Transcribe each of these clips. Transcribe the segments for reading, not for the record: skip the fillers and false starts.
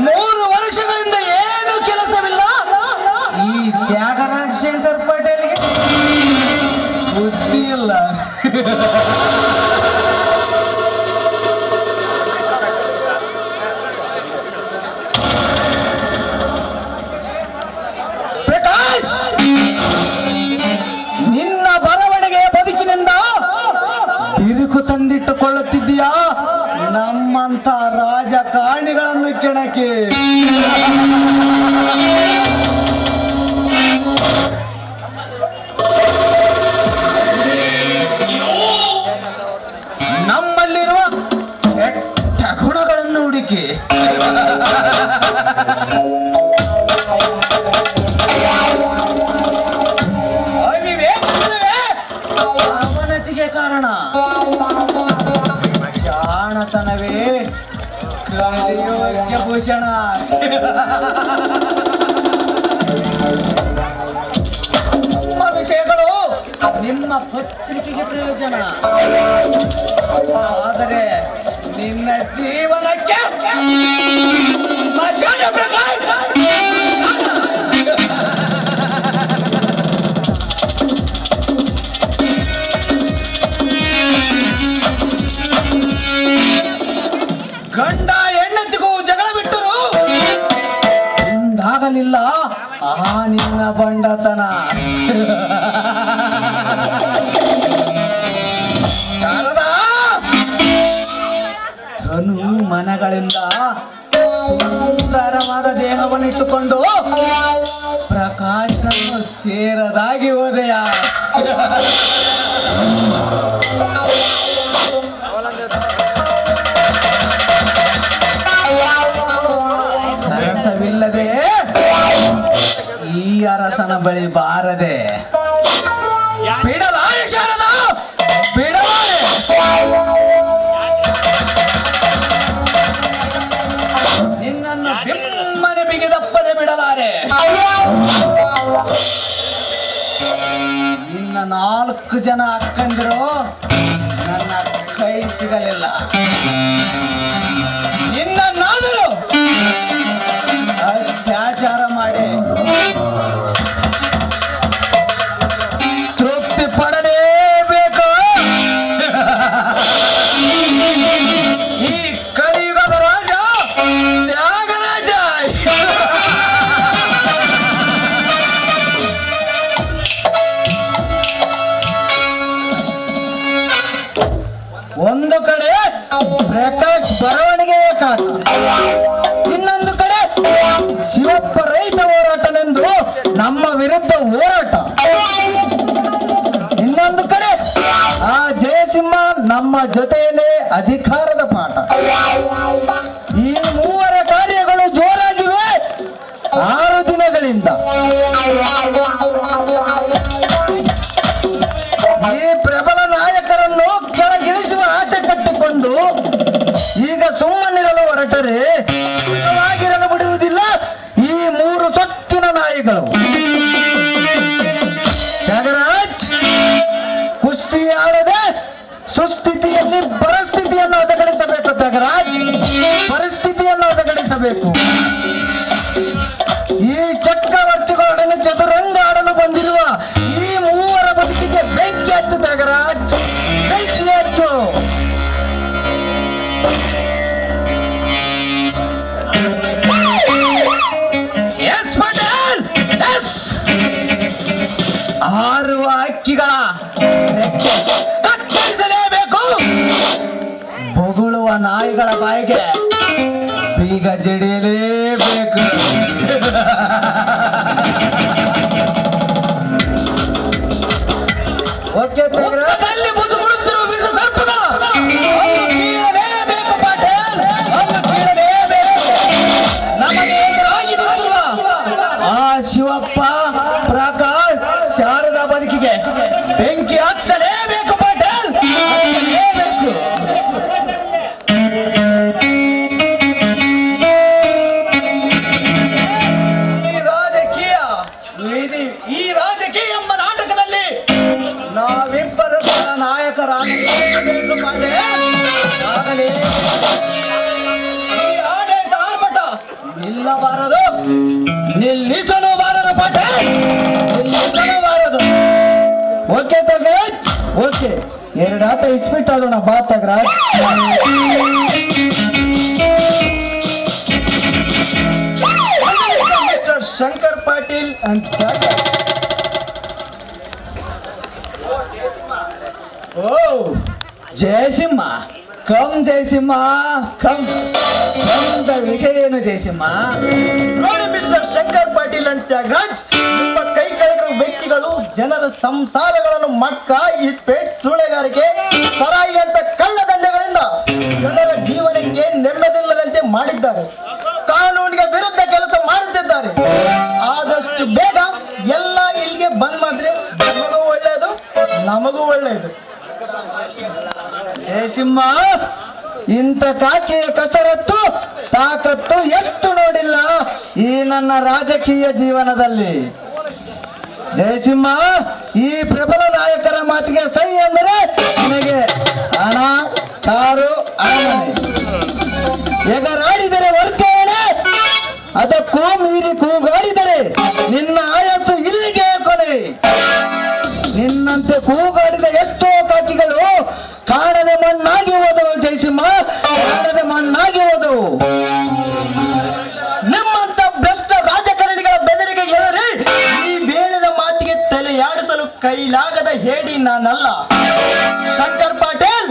ಮೂರು ವರ್ಷಗಳಿಂದ ಏನು ಕೆಲಸವಿಲ್ಲ ಈ ತ್ಯಾಗರಾಜ್ ಶಂಕರ್ ಪಾಟೀಲ್ಗೆ ಬುದ್ಧಿ ಇಲ್ಲ. ಪ್ರಕಾಶ್, ನಿನ್ನ ಬರವಣಿಗೆ ಬದುಕಿನಿಂದ ಬಿರುಕು ತಂದಿಟ್ಟುಕೊಳ್ಳುತ್ತಿದ್ದೀಯಾ ನಮ್ಮಂತ ರಾಜಕಾರಣಿಗಳನ್ನು ಕೆಣಕಿ. ನಮ್ಮಲ್ಲಿರುವ ಕೆಟ್ಟ ಗುಣಗಳನ್ನು ಹುಡುಕಿ ಅವನತಿಗೆ ಕಾರಣ. ಜಾಣತನವೇ ಕಲಿಯೋಗ್ಯ ಭೂಷಣ. ನಿಮ್ಮ ವಿಷಯಗಳು ನಿಮ್ಮ ಪತ್ರಿಕೆಗೆ ಪ್ರಯೋಜನ, ಆದರೆ ನಿನ್ನ ಜೀವನಕ್ಕೆ ಗಂಡ ಹೆಂಡತಿಗೂ ಜಗಳ ಬಿಟ್ಟರು ಉಂಟಾಗಲಿಲ್ಲ ಆ ನಿನ್ನ ಬಂಡತನ. ಧನು ಮನಗಳಿಂದ ಸುಂದರವಾದ ದೇಹವನ್ನು ಇಟ್ಟುಕೊಂಡು ಪ್ರಕಾಶನನ್ನು ಸೇರದಾಗಿ ಹೋದೆಯ. ಸರಸವಿಲ್ಲದೆ ಈ ಅರಸನ ಬಳಿ ಬಾರದೆ ಬಿಡಲಾರೆ ಶಾರದ, ಬಿಡಲಾರೆ. ನಿನ್ನನ್ನು ಬಿಮ್ಮನೆ ಬಿಗಿದಪ್ಪದೆ ಬಿಡಲಾರೆ. ನಿನ್ನ 4 ಜನ ಅಕ್ಕಂದಿರು ನನ್ನ ಕೈ ಸಿಗಲಿಲ್ಲ. ನಿನ್ನನ್ನಾದರೂ ಅತ್ಯಾಚಾರ ಮಾಡಿ ತೃಪ್ತಿ ಪಡಲೇಬೇಕು. ಈ ಕಲಿಯುಗದ ರಾಜ ತ್ಯಾಗರಾಜ. ಒಂದು ಕಡೆ ಪ್ರಕಾಶ್ ಬರವಣಿಗೆಯ ಕಾಲ, ಇನ್ನೊಂದು ಕಡೆ ಶಿವಪ್ಪ ರೈತ ಹೋರಾಟನೆಂದು ನಮ್ಮ ವಿರುದ್ಧ ಹೋರಾಟ, ಇನ್ನೊಂದು ಕಡೆ ಆ ಜಯಸಿಂಹ ನಮ್ಮ ಜೊತೆಯಲ್ಲೇ ಅಧಿಕಾರದ ಪಾಠ. ಈ ಮೂವರ ಕಾರ್ಯಗಳು ಜೋರಾಗಿವೆ 6 ದಿನಗಳಿಂದ. ಈ ಪ್ರಬಲ ನಾಯಕರನ್ನು ಕೆಳಗಿಳಿಸುವ ಆಸೆ ಕಟ್ಟಿಕೊಂಡು ಈಗ ಸುಮ್ಮನಿರಲು ಹೊರಟರೆ ಸುಖವಾಗಿರಲು ಬಿಡುವುದಿಲ್ಲ ಈ 3 ಸೊಕ್ಕಿನ ನಾಯಿಗಳು. ತ್ಯಾಗರಾಜ್, ಕುಸ್ತಿ ಆಡದೆ ಸುಸ್ಥಿತಿಯಲ್ಲಿ ಪರಿಸ್ಥಿತಿಯನ್ನು ಒದಗಿಸಬೇಕು. ತ್ಯಾಗರಾಜ್, ಪರಿಸ್ಥಿತಿಯನ್ನು ಒದಗಿಸಬೇಕು. ಈ ಚಕ್ರವರ್ತಿಗಳೊಡನೆ ಚದುರಂಗ ಆಡಲು ಬಂದಿರುವ ಈ 3 ಬದುಕಿಗೆ ಬೆಂಕಿ ಹಚ್ಚು ತ್ಯಾಗರಾಜ್, ಬೆಂಕಿ ಹಚ್ಚು. S Patel, S. 6 ಹಕ್ಕಿಗಳ ರೆಕ್ಕೆ ಕತ್ತರಿಸಲೇಬೇಕು. ಬೊಗಳುವ ನಾಯಿಗಳ ಬಾಯಿಗೆ ಬೀಗ ಜಡಿಯಲೇಬೇಕು. ಓಕೆ ತ್ಯಾಗರಾಜ್, ಶಿವಪ್ಪ, ಪ್ರಕಾಶ್, ಶಾರದಾ ಬದುಕಿಗೆ ಬೆಂಕಿ ಹಚ್ಚಲೇಬೇಕು ಪಟೇಲ್, ಹಚ್ಚಲೇಬೇಕು. ಈ ರಾಜಕೀಯ ಎಂಬ ನಾಟಕದಲ್ಲಿ ನಾವಿಬ್ಬರು ನಾಯಕ ಎದುರಾಗಲೇಬೇಕು ಪಾಂಡೆ. ಈ ಆಡಳಿತ ಆರ್ಭಟ ನಿಲ್ಲಬಾರದು, ನಿಲ್ಲಿಸಲು ಬಾರದು ಪಾಂಡೆ, ನಿಲ್ಲಿಸಲು ಬಾರದು. Okay ತಗರಾಜ್, okay. 2 ಆಟ ಇಸ್ಬಿಟ್ಟು ಆಡೋಣ ಬಾ ತಗರಾಜ್. ಮಿಸ್ಟರ್ ಶಂಕರ್ ಪಾಟೀಲ್ ಅಂತ. ಓ ಜಯಸಿಂಹ, ಕಮ್ ಜಯಸಿಂಹ, ಕಮ್. ವಿಷಯ ಏನು ಜಯಸಿಂಹ? ನೋಡಿ ಮಿಸ್ಟರ್ ಶಂಕರ್ ಪಾಟೀಲ್ ಅಂಡ್ ತ್ಯಾಗರಾಜ್, ನಿಮ್ಮ ಕೈ ಕೆಳಗಿರುವ ವ್ಯಕ್ತಿಗಳು ಜನರ ಸಂಸಾರಗಳನ್ನು ಮಟ್ಕ, ಇಸ್ಪೇಟ್, ಸೂಳೆಗಾರಿಕೆ, ಸರಾಯಿ ಅಂತ ಕಳ್ಳ ದಂಧೆಗಳಿಂದ ಜನರ ಜೀವನಕ್ಕೆ ನೆಮ್ಮದಿಲ್ಲದಂತೆ ಮಾಡಿದ್ದಾರೆ. ಕಾನೂನಿಗೆ ವಿರುದ್ಧ ಕೆಲಸ ಮಾಡುತ್ತಿದ್ದಾರೆ. ಆದಷ್ಟು ಬೇಗ ಎಲ್ಲ ಇಲ್ಲಿಗೆ ಬಂದ್ ಮಾಡಿದ್ರೆ ನಮಗೂ ಒಳ್ಳೆಯದು, ನಮಗೂ ಒಳ್ಳೆಯದು. ಜಯಸಿಂಹ, ಇಂಥ ಕಾಕಿಯ ಕಸರತ್ತು ತಾಕತ್ತು ಎಷ್ಟು ನೋಡಿಲ್ಲ ಈ ನನ್ನ ರಾಜಕೀಯ ಜೀವನದಲ್ಲಿ. ಜಯಸಿಂಹ, ಈ ಪ್ರಬಲ ನಾಯಕರ ಮಾತಿಗೆ ಸೈ ಅಂದರೆ ನಿನಗೆ ಹಣ, ಕಾರು, ಅರಮನೆ. ಎಗರಾಡಿದರೆ ವರ್ಗಾವಣೆ, ಅದಕ್ಕೂ ಮೀರಿ ಕೂಗಾಡಿದರೆ ನಿನ್ನ ಆಯಸ್ಸು ಇಲ್ಲಿಗೆ ಕೊನೆ. ನಿನ್ನಂತೆ ಕೂಗಾಡಿದ ಎಷ್ಟೋ ಕಾಕಿಗಳು ಕಾಣದೆ ಮಣ್ಣಾಗಿ ಹೋದವು ಜಯಸಿಂಹ, ಕಾಣದೆ ಮಣ್ಣಾಗಿ ಹೋದವು. ನಿಮ್ಮಂತ ಭ್ರಷ್ಟ ರಾಜಕಾರಣಿಗಳ ಬೆದರಿಗೆ ಎದುರಿ ಈ ಬೇಡದ ಮಾತಿಗೆ ತಲೆಯಾಡಿಸಲು ಕೈಲಾಗದ ಹೇಡಿ ನಾನಲ್ಲ. ಶಂಕರ್ ಪಾಟೀಲ್,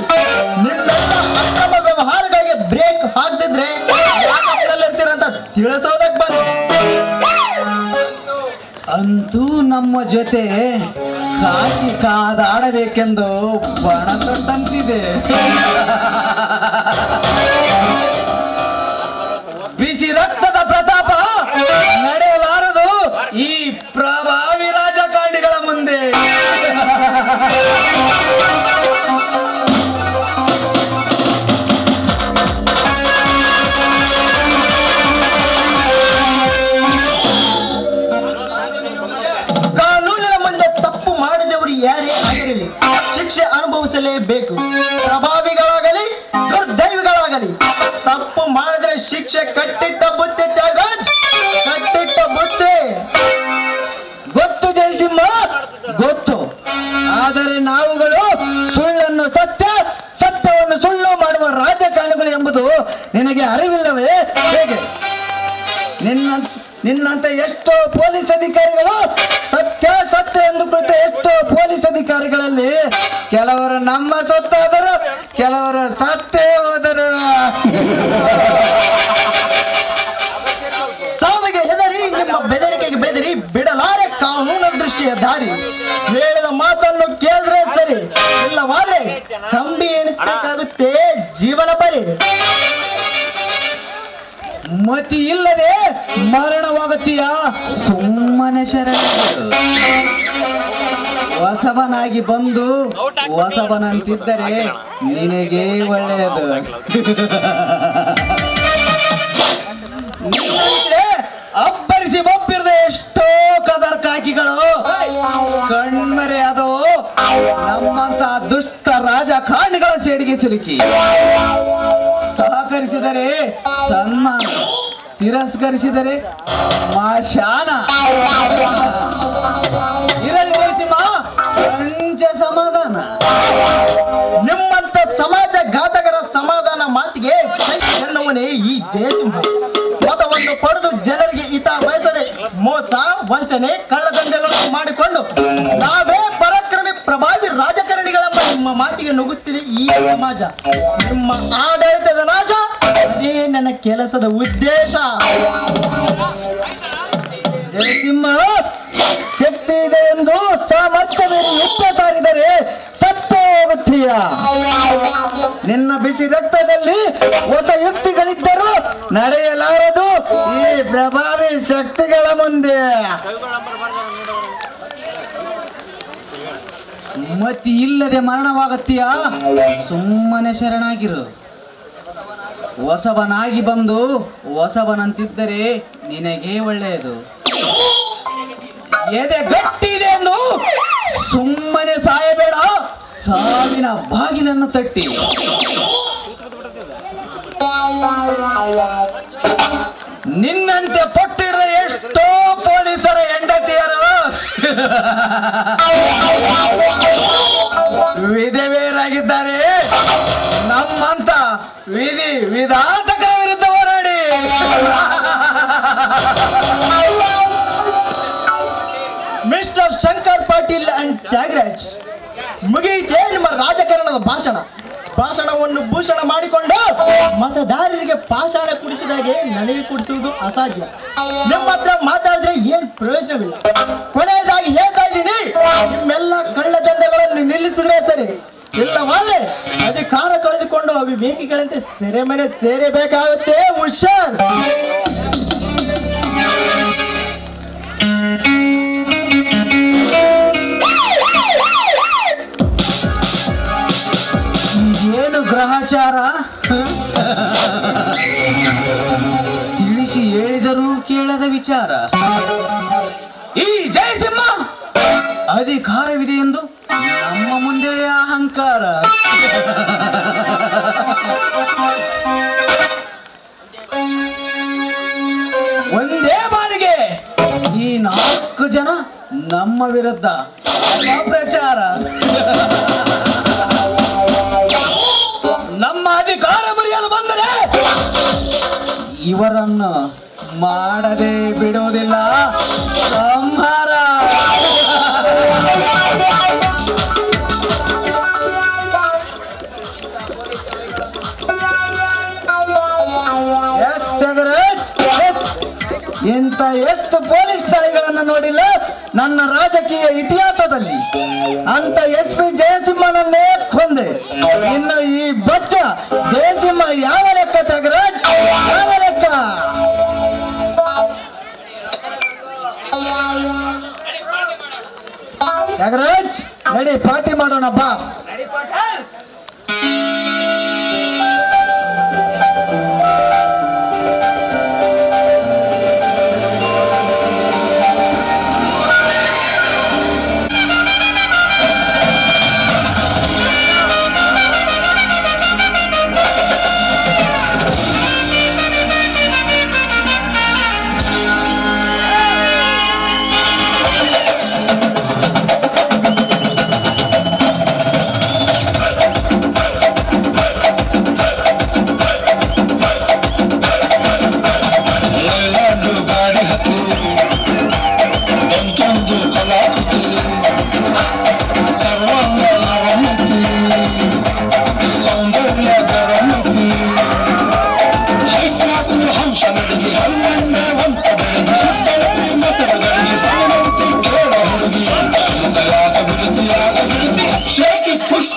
ನಿಮ್ಮೆಲ್ಲ ಅಕ್ರಮ ವ್ಯವಹಾರಗಳಿಗೆ ಬ್ರೇಕ್ ಹಾಕದಿದ್ರೆ ಇರ್ತೀರಂತ ತಿಳಿಸೋದಕ್ಕೆ ಬಂದ. ಅಂತೂ ನಮ್ಮ ಜೊತೆ ಕಾಕಿ ಕಾದಾಡಬೇಕೆಂದು ಬಣ ತೊಟ್ಟಂತಿದೆ. ಬಿಸಿ ರಕ್ತದ ಪ್ರತಾಪ ನಡೆಯಲಾರದು ಈ ಪ್ರಭಾವಿ ರಾಜಕಾರಣಿಗಳ ಮುಂದೆ. ಯಾರೇ ಆಗಿರಲಿ ಶಿಕ್ಷೆ ಅನುಭವಿಸಲೇಬೇಕು. ಪ್ರಭಾವಿಗಳಾಗಲಿ ದುರ್ದೈವಿಗಳಾಗಲಿ ತಪ್ಪು ಮಾಡಿದ್ರೆ ಶಿಕ್ಷೆ ಕಟ್ಟಿಟ್ಟ ಬುದ್ಧಿ ತ್ಯಾಗರಾಜ್, ಕಟ್ಟಿಟ್ಟ ಬುದ್ಧಿ. ಗೊತ್ತು ಜಯಸಿಂಹ, ಗೊತ್ತು. ಆದರೆ ನಾವುಗಳು ಸುಳ್ಳನ್ನು ಸತ್ಯ, ಸತ್ಯವನ್ನು ಸುಳ್ಳು ಮಾಡುವ ರಾಜಕಾರಣಿಗಳು ಎಂಬುದು ನಿನಗೆ ಅರಿವಿಲ್ಲವೇ? ಹೇಗೆ? ನಿನ್ನಂತ ಎಷ್ಟೋ ಪೊಲೀಸ್ ಅಧಿಕಾರಿಗಳು ಸತ್ಯ ಸತ್ಯ ಎಂದು ಕುರಿತ ಎಷ್ಟೋ ಪೊಲೀಸ್ ಅಧಿಕಾರಿಗಳಲ್ಲಿ ಕೆಲವರು ನಮ್ಮ ಸತ್ತಾದರು, ಕೆಲವರು ಸತ್ತೇ ಹೋದರು. ಸಾವಿಗೆ ಹೆದರಿ, ನಿಮ್ಮ ಬೆದರಿಕೆಗೆ ಬೆದರಿ ಬಿಡಲಾರೆ ಕಾನೂನು ದೃಷ್ಟಿಯ ದಾರಿ. ಹೇಳಿದ ಮಾತನ್ನು ಕೇಳಿದ್ರೆ ಸರಿ, ಇಲ್ಲವಾದ್ರೆ ಕಂಬಿ ಎಣಿಸಬೇಕಾಗುತ್ತೆ ಜೀವನ ಪರಿ. ಮತಿ ಇಲ್ಲದೆ ಮರಣವಾಗುತ್ತೀಯ, ಸುಮ್ಮನೆ ಶರಣ. ಹೊಸಬನಾಗಿ ಬಂದು ಹೊಸಬನಂತಿದ್ದರೆ ನಿನಗೆ ಒಳ್ಳೆಯದು. ಅಬ್ಬರಿಸಿ ಬೊಬ್ಬಿರದ ಎಷ್ಟೋ ಕದರ್ ಕಾಕಿಗಳು ಕಣ್ಮರೆ ಅದು ನಮ್ಮಂತ ದುಷ್ಟ ರಾಜಕಾರಣಿಗಳ ಸೇಡಿಗೆ ಸಿಲುಕಿ. ಸಹಕರಿಸಿದರೆ ಸನ್ಮಾನ, ತಿರಸ್ಕರಿಸಿದರೆ ಸಮಾಶಾನ. ಇರಲಿ ಜಯಸಿಂಹ, ಕೊಂಚ ಸಮಾಧಾನ. ನಿಮ್ಮಂತ ಸಮಾಜ ಘಾತಕರ ಸಮಾಧಾನ ಮಾತಿಗೆ ಎನ್ನುವನೇ ಈ ಜಯಸಿಂಹ. ಮತವನ್ನು ಪಡೆದು ಜನರಿಗೆ ಹಿತ ಬಯಸದೆ ಮೋಸ, ವಂಚನೆ, ಕಳ್ಳದಂಧೆಗಳನ್ನು ಮಾಡಿಕೊಂಡು ನಾವೇ ಪರಾಕ್ರಮಿ ಪ್ರಭಾವಿ ರಾಜಕಾರಣಿಗಳೆಂಬ ನಿಮ್ಮ ಮಾತಿಗೆ ನುಗ್ಗುತ್ತಿದೆ ಈ ಸಮಾಜ. ನಿಮ್ಮ ಆಡಳಿತದ ನಾಶ, ಅದೇ ನನ್ನ ಕೆಲಸದ ಉದ್ದೇಶ. ಜಯಸಿಂಹ, ಶಕ್ತಿ ಇದೆ ಎಂದು ಸಾಮರ್ಥ್ಯವೇನು ಯುದ್ಧ ಸಾರಿದರೆ ಸತ್ತೇ ಹೋಗುತ್ತೀಯ. ನಿನ್ನ ಬಿಸಿ ರಕ್ತದಲ್ಲಿ ಹೊಸ ಯುಕ್ತಿಗಳಿದ್ದರೂ ನಡೆಯಲಾರದು ಈ ಪ್ರಭಾವಿ ಶಕ್ತಿಗಳ ಮುಂದೆ. ಮತಿ ಇಲ್ಲದೆ ಮರಣವಾಗುತ್ತೀಯ, ಸುಮ್ಮನೆ ಶರಣಾಗಿರು. ಹೊಸಬನಾಗಿ ಬಂದು ಹೊಸಬನಂತಿದ್ದರೆ ನಿನಗೆ ಒಳ್ಳೆಯದು. ಎದೆ ಗಟ್ಟಿ ಇದೆ ಎಂದು ಸುಮ್ಮನೆ ಸಾಯಬೇಡ, ಸಾವಿನ ಮನೆಯ ಬಾಗಿಲನ್ನು ತಟ್ಟಿ ನಿನ್ನಂತೆ ಪಟ್ಟಿಡಿದ ಎಷ್ಟೋ ಪೊಲೀಸರ ಹೆಂಡತಿಯರು ವಿಧವೆಯರಾಗಿದ್ದಾರೆ. ನಮ್ಮಂತ ವಿಧಾಂತಕರ ವಿರುದ್ಧ ಹೋರಾಡಿ ಮಿಸ್ಟರ್ ಶಂಕರ್ ಪಾಟೀಲ್ ಅಂಡ್ ತ್ಯಾಗರಾಜ್, ಮುಗಿಯಿತೆ ನಿಮ್ಮ ರಾಜಕಾರಣದ ಭಾಷಣವನ್ನು ಭೂಷಣ ಮಾಡಿಕೊಂಡು ಮತದಾರರಿಗೆ ಪಾಷಾಣ ಕುಡಿಸಿದಾಗೆ ನನಗೆ ಕುಡಿಸುವುದು ಅಸಾಧ್ಯ. ನಿಮ್ಮ ಹತ್ರ ಮಾತಾಡಿದ್ರೆ ಏನ್ ಪ್ರಯೋಜನವಿಲ್ಲ. ಕೊನೆಯದಾಗಿ ಹೇಳ್ತಾ ಇದ್ದೀನಿ, ನಿಮ್ಮೆಲ್ಲ ಕಳ್ಳ ದಂಧೆಗಳನ್ನು ನಿಲ್ಲಿಸಿದ್ರೆ ಸರಿ, ಇಲ್ಲವಾದ್ರೆ ಅಧಿಕಾರ ಕಳೆದುಕೊಂಡು ಅವಿವೇಕಿಗಳಂತೆ ಸೆರೆಮನೆ ಸೇರಬೇಕಾಗುತ್ತೆ. ಹುಷಾರ್. ಏನು ಗ್ರಹಚಾರ ತಿಳಿಸಿ ಹೇಳಿದರೂ ಕೇಳದ ವಿಚಾರ. ಈ ಜಯಸಿಂಹ ಅಧಿಕಾರವಿದೆ ಎಂದು ನಮ್ಮ ಮುಂದೆ ಅಹಂಕಾರ. ಒಂದೇ ಬಾರಿಗೆ ಈ 4 ಜನ ನಮ್ಮ ವಿರುದ್ಧ ಪ್ರಚಾರ. ನಮ್ಮ ಅಧಿಕಾರ ಮುರಿಯಲು ಬಂದರೆ ಇವರನ್ನು ಮಾಡದೆ ಬಿಡುವುದಿಲ್ಲ ಸಂಹಾರ. ಇಂಥ ಎಷ್ಟು ಪೊಲೀಸ್ ದಾಳಿಗಳನ್ನು ನೋಡಿಲ್ಲ ನನ್ನ ರಾಜಕೀಯ ಇತಿಹಾಸದಲ್ಲಿ. ಅಂತ SP ಜಯಸಿಂಹನನ್ನೇ ಕೊಂದೆ. ಇನ್ನು ಈ ಬಚ್ಚ ಜಯಸಿಂಹ ಯಾವ ಲೆಕ್ಕ ತ್ಯಾಗರಾಜ್, ಯಾವ ಲೆಕ್ಕ? ತ್ಯಾಗರಾಜ್ ನಡಿ ಪಾರ್ಟಿ ಮಾಡೋಣ ಬಾ. Shake it, push,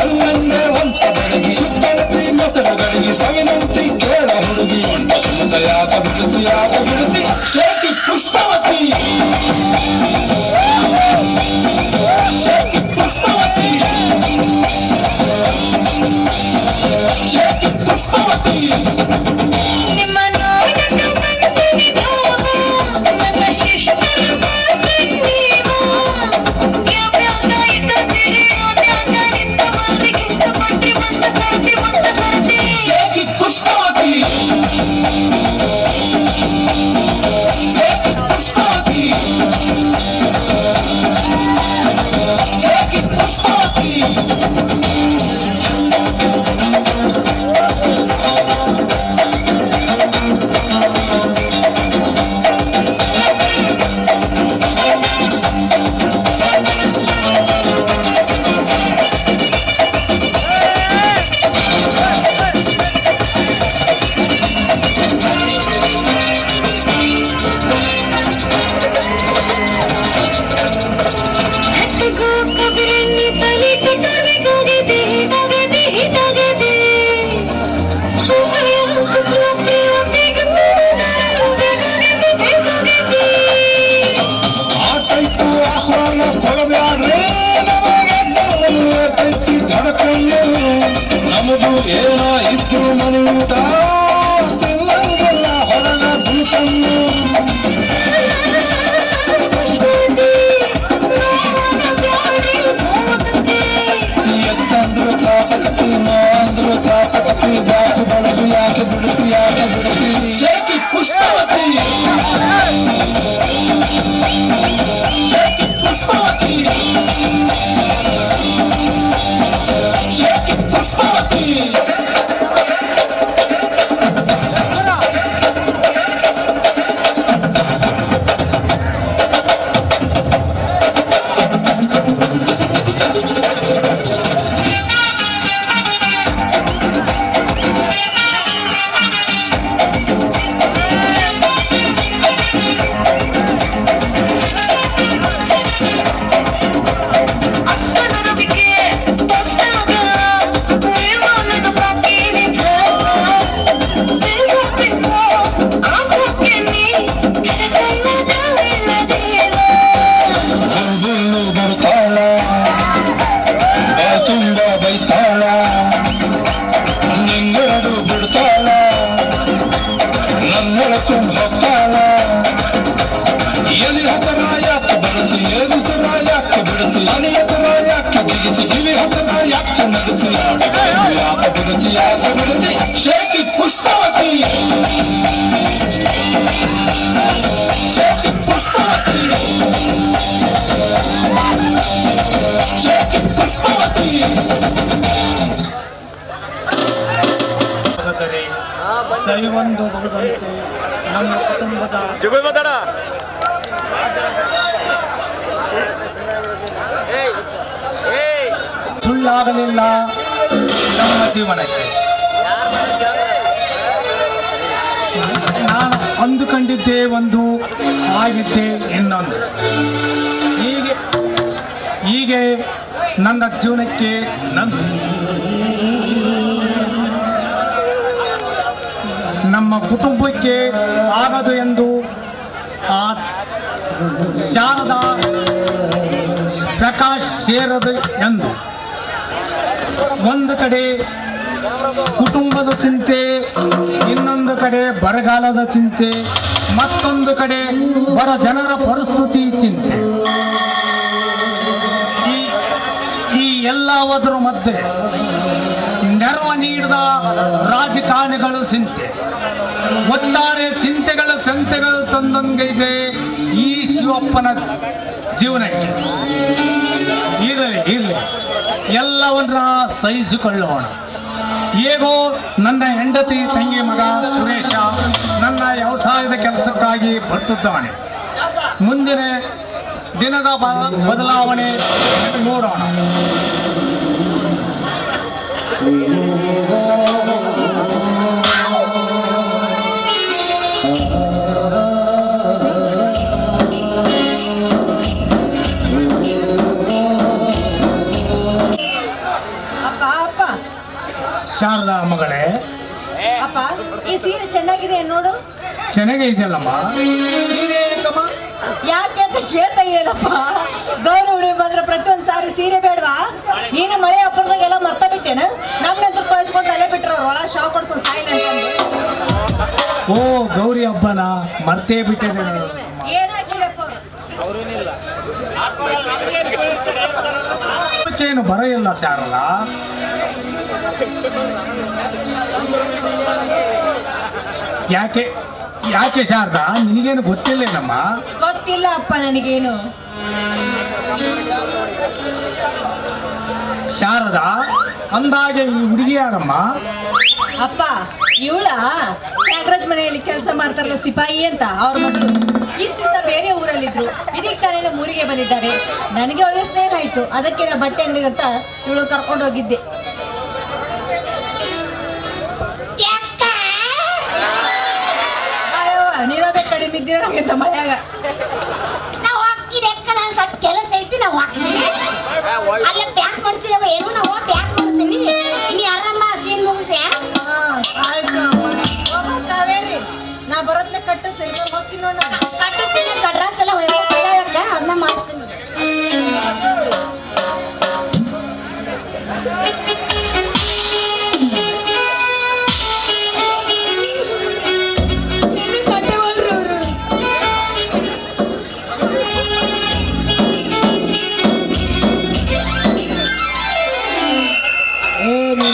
ಕಲ್ಲನ್ನೇ ಒಂದ್ಸ ಬೆಳಗಿ ಸುತ್ತಳತಿ ಮೊಸರುಗಳಿಗೆ ಸವಿನಂತಿ ಕೇಳ ಹುಡುಗಿ ಸೊಂಟ ಸುಂದ ಯಾಕ ಬಿಡುತ್ತಿ ಶೇಖಿ ಪುಷ್ಪವತಿ ಶೇಖಿ ಪುಷ್ಪವತಿ ಶೇಖಿ ಪುಷ್ಪವತಿ ನಮದು ಏನ ಇದ್ರು ಮನೆ ಊಟ ತಿನ್ನಂಗೆಲ್ಲ ಹೊರಗ ಬೂತನ್ನು ಎಸ್ ಅಂದ್ರು ತ್ರಾಸಕತಿ ನೋ ಅಂದ್ರು ತ್ರಾಸಕತಿ ಬಾಕು ಬಳಗು ಯಾಕೆ ಬಿಡುತ್ತಿ ಶೇಖಿ ಪುಷ್ಪವತಿ ಶೇಖಿ ಪುಷ್ಪವತಿ ಪುಷ್ಪವತಿ ಶೇಖಿ ಪುಷ್ಪವತಿ ಶೇಖಿ ಪುಷ್ಪವತಿ ಶೇಖಿ ಪುಷ್ಪವತಿ ದೈವಂದು ಬರುವಂತೆ ನಮ್ಮ ಕುಟುಂಬದ ಸುಳ್ಳಾಗಲಿಲ್ಲ ನಮ್ಮ ಜೀವನಕ್ಕೆ. ನಾನು ಅಂದುಕೊಂಡಿದ್ದೆ ಒಂದು, ಆಗಿದ್ದೆ ಇನ್ನೊಂದು. ಹೀಗೆ ನನ್ನ ಜೀವನಕ್ಕೆ ನಮ್ಮ ಕುಟುಂಬಕ್ಕೆ ಆಗದು ಎಂದು ಆ ಶಾರದಾ ಪ್ರಕಾಶ್ ಸೇರದು ಎಂದು ಒಂದು ಕಡೆ ಕುಟುಂಬದ ಚಿಂತೆ, ಇನ್ನೊಂದು ಕಡೆ ಬರಗಾಲದ ಚಿಂತೆ, ಮತ್ತೊಂದು ಕಡೆ ಬಡ ಜನರ ಪರಿಸ್ಥಿತಿ ಚಿಂತೆ. ಈ ಎಲ್ಲದರ ಮಧ್ಯೆ ನೆರವು ನೀಡಿದ ರಾಜಕಾರಣಿಗಳು ಚಿಂತೆ, ಒಟ್ಟಾರೆ ಚಿಂತೆಗಳು ಸಂತೆಗಳು ತಂದಂಗಿದೆ ಈ ಶಿವಪ್ಪನ ಜೀವನಕ್ಕೆ. ಇರಲಿ ಎಲ್ಲವನ್ನ ಸಹಿಸಿಕೊಳ್ಳೋಣ. ಹೇಗೋ ನನ್ನ ಹೆಂಡತಿ ತಂಗಿ ಮಗ ಸುರೇಶ ನನ್ನ ವ್ಯವಸಾಯದ ಕೆಲಸಕ್ಕಾಗಿ ಬರ್ತಿದ್ದಾನೆ. ಮುಂದಿನ ದಿನದ ಬದಲಾವಣೆ ನೋಡೋಣ. ಮಗಳೇ? ಅಪ್ಪ ಈ ಸೀರೆ ಚೆನ್ನಾಗಿದೆ ನೋಡು. ಚೆನ್ನಾಗೇ ಇದೆಯಲ್ಲಮ್ಮ. ನೀನೇನಕ್ಕಮ್ಮ? ಯಾಕೆ ಅಂತ ಕೇಳ್ತಾ ಇದೆಯಲ್ಲಪ್ಪ. ಗೌರಿ ಹುಡುಗಿ ಬಂದ್ರೆ ಪ್ರತಿಯೊಂದು ಸಾರಿ ಸೀರೆ ಬೇಡವಾ? ನೀನು ಮಳೆ ಹಬ್ಬದಾಗ ಎಲ್ಲ ಮರ್ತಾ ಬಿಟ್ಟೇನ? ನಮ್ಗಂತೂ ಕಳಿಸ್ಕೊಂಡು ಅಲ್ಲೇ ಬಿಟ್ರು ಒಳ ಶಾಕ್ ಕೊಡ್ಕೊಂಡು ಸಾಯಿನ ಓ ಗೌರಿ ಹಬ್ಬನ ಮರ್ತೇ ಬಿಟ್ಟಿದೆ. ಏನಾಗಿಲ್ಲಪ್ಪ ಏನು ಬರ ಇಲ್ಲ ಶಾರಲ್ಲ. ಯಾಕೆ ಯಾಕೆ ಶಾರದಾ, ನಿನಗೇನು ಗೊತ್ತಿಲ್ಲೇನಮ್ಮ? ಗೊತ್ತಿಲ್ಲ ಅಪ್ಪ ನನಗೇನು. ಶಾರದಾ, ಅಂದಾಗೆ ಈ ಹುಡುಗಿ ಯಾರಮ್ಮ? ಅಪ್ಪ ಇವಳ ತ್ಯಾಗರಾಜ್ ಮನೆಯಲ್ಲಿ ಕೆಲಸ ಮಾಡ್ತಾರಲ್ಲ ಸಿಪಾಯಿ ಅಂತ, ಅವ್ರ ಮಕ್ಕಳು. ಇಷ್ಟಿಂದ ಬೇರೆ ಊರಲ್ಲಿದ್ರು, ಇದಕ್ಕೆ ತಾನೇ ನಮ್ಮ ಊರಿಗೆ ಬಂದಿದ್ದಾರೆ. ನನಗೆ ಒಳ್ಳೆ ಸ್ನೇಹ ಆಯ್ತು, ಅದಕ್ಕೆ ನಾ ಬಟ್ಟೆ ಅಂಗಡಿಗೆ ಅಂತ ಇವಳು ಕರ್ಕೊಂಡು ಹೋಗಿದ್ದೆ. ನೀರಾಗ ಕಡಿಮೆ ಇದ್ದೀರಂತ ಮಳೆಯಾಗ ನಾವು ಹಾಕಿದ ಸ್ವಲ್ಪ ಕೆಲಸ ಐತಿ. ನಾವು ಅಲ್ಲ ಪ್ಯಾಕ್ ಮಾಡ್ಸಿದವ ಏನು, ನಾವು ಪ್ಯಾಕ್ ಮಾಡ್ತೀನಿ. ನೀ ಆರಾಮ ಸೀನ್ ಮುಗಿಸಿ. ಕಾವೇರಿ ನಾ ಬರೋದ್ನ ಕಟ್ಟಿಸಿ ಹೋಗ್ತೀನಿ ನೋಡ. ಕಟ್ಟಿಸ್ತೀನಿ, ಕಡ್ರಾಸ್ ಎಲ್ಲ ಹೋಗ್ಯಾಕ ಅದನ್ನ ಮಾಡಿಸ್ತೀನಿ.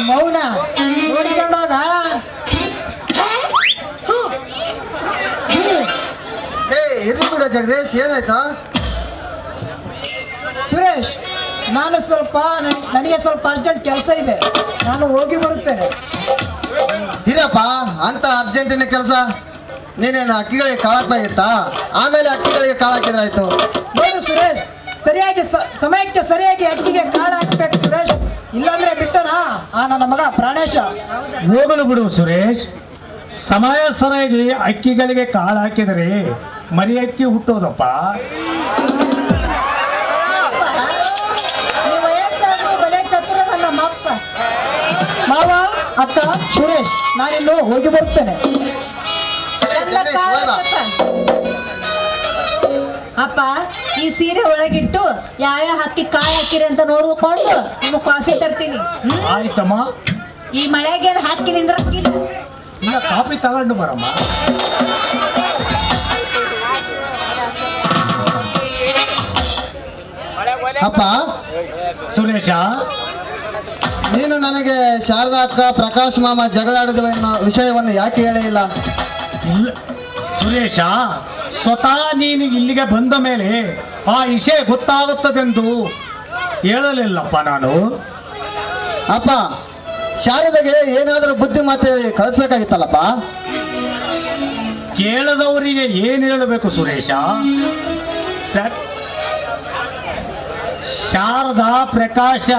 ಮೌನ ನೋಡಿಕೊಂಡೋದ. ಇರ್ಲಿ ಬಿಡ ಜಗದೀಶ್, ಏನಾಯ್ತಾ? ಸುರೇಶ್, ನನಗೆ ಸ್ವಲ್ಪ ಅರ್ಜೆಂಟ್ ಕೆಲಸ ಇದೆ, ನಾನು ಹೋಗಿ ಬರುತ್ತೇನೆ. ಇರಪ್ಪ, ಅಂತ ಅರ್ಜೆಂಟಿನ ಕೆಲಸ. ನೀನೇನು ಅಕ್ಕಿಗಳಿಗೆ ಕಾಳಾಕ್ಲಾಗಿತ್ತಾ? ಆಮೇಲೆ ಅಕ್ಕಿಗಳಿಗೆ ಕಾಳು ಹಾಕಿದ್ರೆ ಆಯ್ತು. ನೋಡು ಸುರೇಶ್, ಸರಿಯಾಗಿ ಸಮಯಕ್ಕೆ ಸರಿಯಾಗಿ ಅಕ್ಕಿಗೆ ಕಾಳು ಹಾಕ್ಬೇಕು ಸುರೇಶ್, ಇಲ್ಲಾಂದ್ರೆ ಬಿಟ್ಟನಾ ನನ್ನ ಮಗ ಪ್ರಾಣೇಶ. ಹೋಗಲು ಬಿಡು ಸುರೇಶ್. ಸಮಯ ಸರಿಯಾಗಿ ಅಕ್ಕಿಗಳಿಗೆ ಕಾಳು ಹಾಕಿದರೆ ಮರಿ ಅಕ್ಕಿ ಹುಟ್ಟೋದಪ್ಪ. ನೀವು ವಯಸ್ಸಾದ್ರು ಬಲೆ ಚತುರ ನಮ್ಮ ಅಪ್ಪ. ಮಾವ, ಅಕ್ಕ, ಸುರೇಶ್, ನಾನಿನ್ನು ಹೋಗಿ ಬರುತ್ತೇನೆ. ಜಗದೀಶ್, ಹೋಯ್ ಬಾ. ಅಪ್ಪ ಈ ಸೀರೆ ಒಳಗಿಟ್ಟು ಯಾವ್ಯಾವ ಹಾಕಿ ಕಾಯಿ ಹಾಕಿರಿ ಅಂತ ನೋಡ್ಕೊಂಡು ನಿಮ್ಗೆ ಕಾಫಿ ತರ್ತೀನಿ. ಆಯ್ತಮ್ಮ, ಈ ಮಳೆಗೇನು ಹಾಕಿ ನಿಂದ್ರಕ್ಕಿಲ್ಲ. ಈಗ ಕಾಫಿ ತಗೊಂಡು ಬರಮ್ಮ. ಅಪ್ಪ, ಸುರೇಶ, ನೀನು ನನಗೆ ಶಾರದಾ ಅಕ್ಕ, ಪ್ರಕಾಶ್ ಮಾಮ ಜಗಳಾಡಿದ ವಿಷಯವನ್ನು ಯಾಕೆ ಹೇಳೇ ಇಲ್ಲ? ಇಲ್ಲ ಸುರೇಶ, ಸ್ವತಃ ನೀನು ಇಲ್ಲಿಗೆ ಬಂದ ಮೇಲೆ ಆ ವಿಷಯ ಗೊತ್ತಾಗುತ್ತದೆಂದು ಹೇಳಲಿಲ್ಲಪ್ಪ ನಾನು. ಅಪ್ಪ, ಶಾರದಾಗೆ ಏನಾದರೂ ಬುದ್ಧಿ ಮಾತು ಹೇಳಿ ಕಳಿಸ್ಬೇಕಾಗಿತ್ತಲ್ಲಪ್ಪ. ಕೇಳದವರಿಗೆ ಏನು ಹೇಳಬೇಕು ಸುರೇಶ? ಶಾರದಾ ಪ್ರಕಾಶ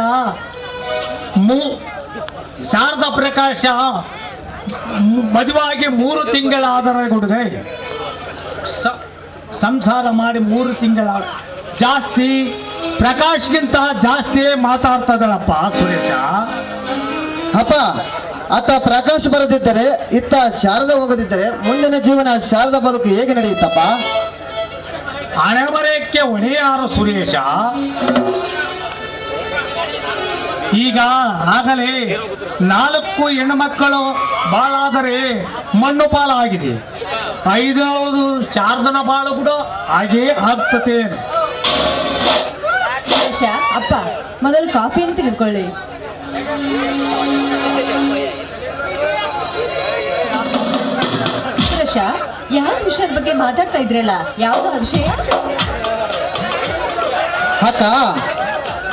ಮದುವಾಗಿ 3 ತಿಂಗಳಾದರ ಹುಡುಗ ಸಂಸಾರ ಮಾಡಿ 3 ತಿಂಗಳ ಜಾಸ್ತಿ ಪ್ರಕಾಶ್ಗಿಂತ ಜಾಸ್ತಿ ಮಾತಾಡ್ತದಳಪ್ಪ ಸುರೇಶ. ಅಪ್ಪ, ಅತ್ತ ಪ್ರಕಾಶ್ ಬರದಿದ್ದರೆ ಇತ್ತ ಶಾರದಾ ಹೋಗದಿದ್ದರೆ ಮುಂದಿನ ಜೀವನ ಶಾರದಾ ಬದುಕು ಹೇಗೆ ನಡೆಯುತ್ತಪ್ಪ? ಹಣೆಬರಕ್ಕೆ ಹೊಣೆಯಾರ ಸುರೇಶ. ಈಗ ಆಗಲೇ 4 ಹೆಣ್ಣುಮಕ್ಕಳು ಬಾಳಾದರೆ ಮಣ್ಣು ಪಾಲಾಗಿದೆ. 5 ಶಾರದನ ಬಾಳು ಕೂಡ ಹಾಗೇ ಆಗ್ತದೆ. ಅಪ್ಪ ಮೊದಲು ಕಾಫಿಯನ್ನು ತೆಗೆದುಕೊಳ್ಳಿ. ಸುರೇಶ, ಯಾವ ವಿಷಯದ ಬಗ್ಗೆ ಮಾತಾಡ್ತಾ ಇದ್ರಲ್ಲ, ಯಾವ್ದೋ ವಿಷಯ? ಅಕ್ಕ,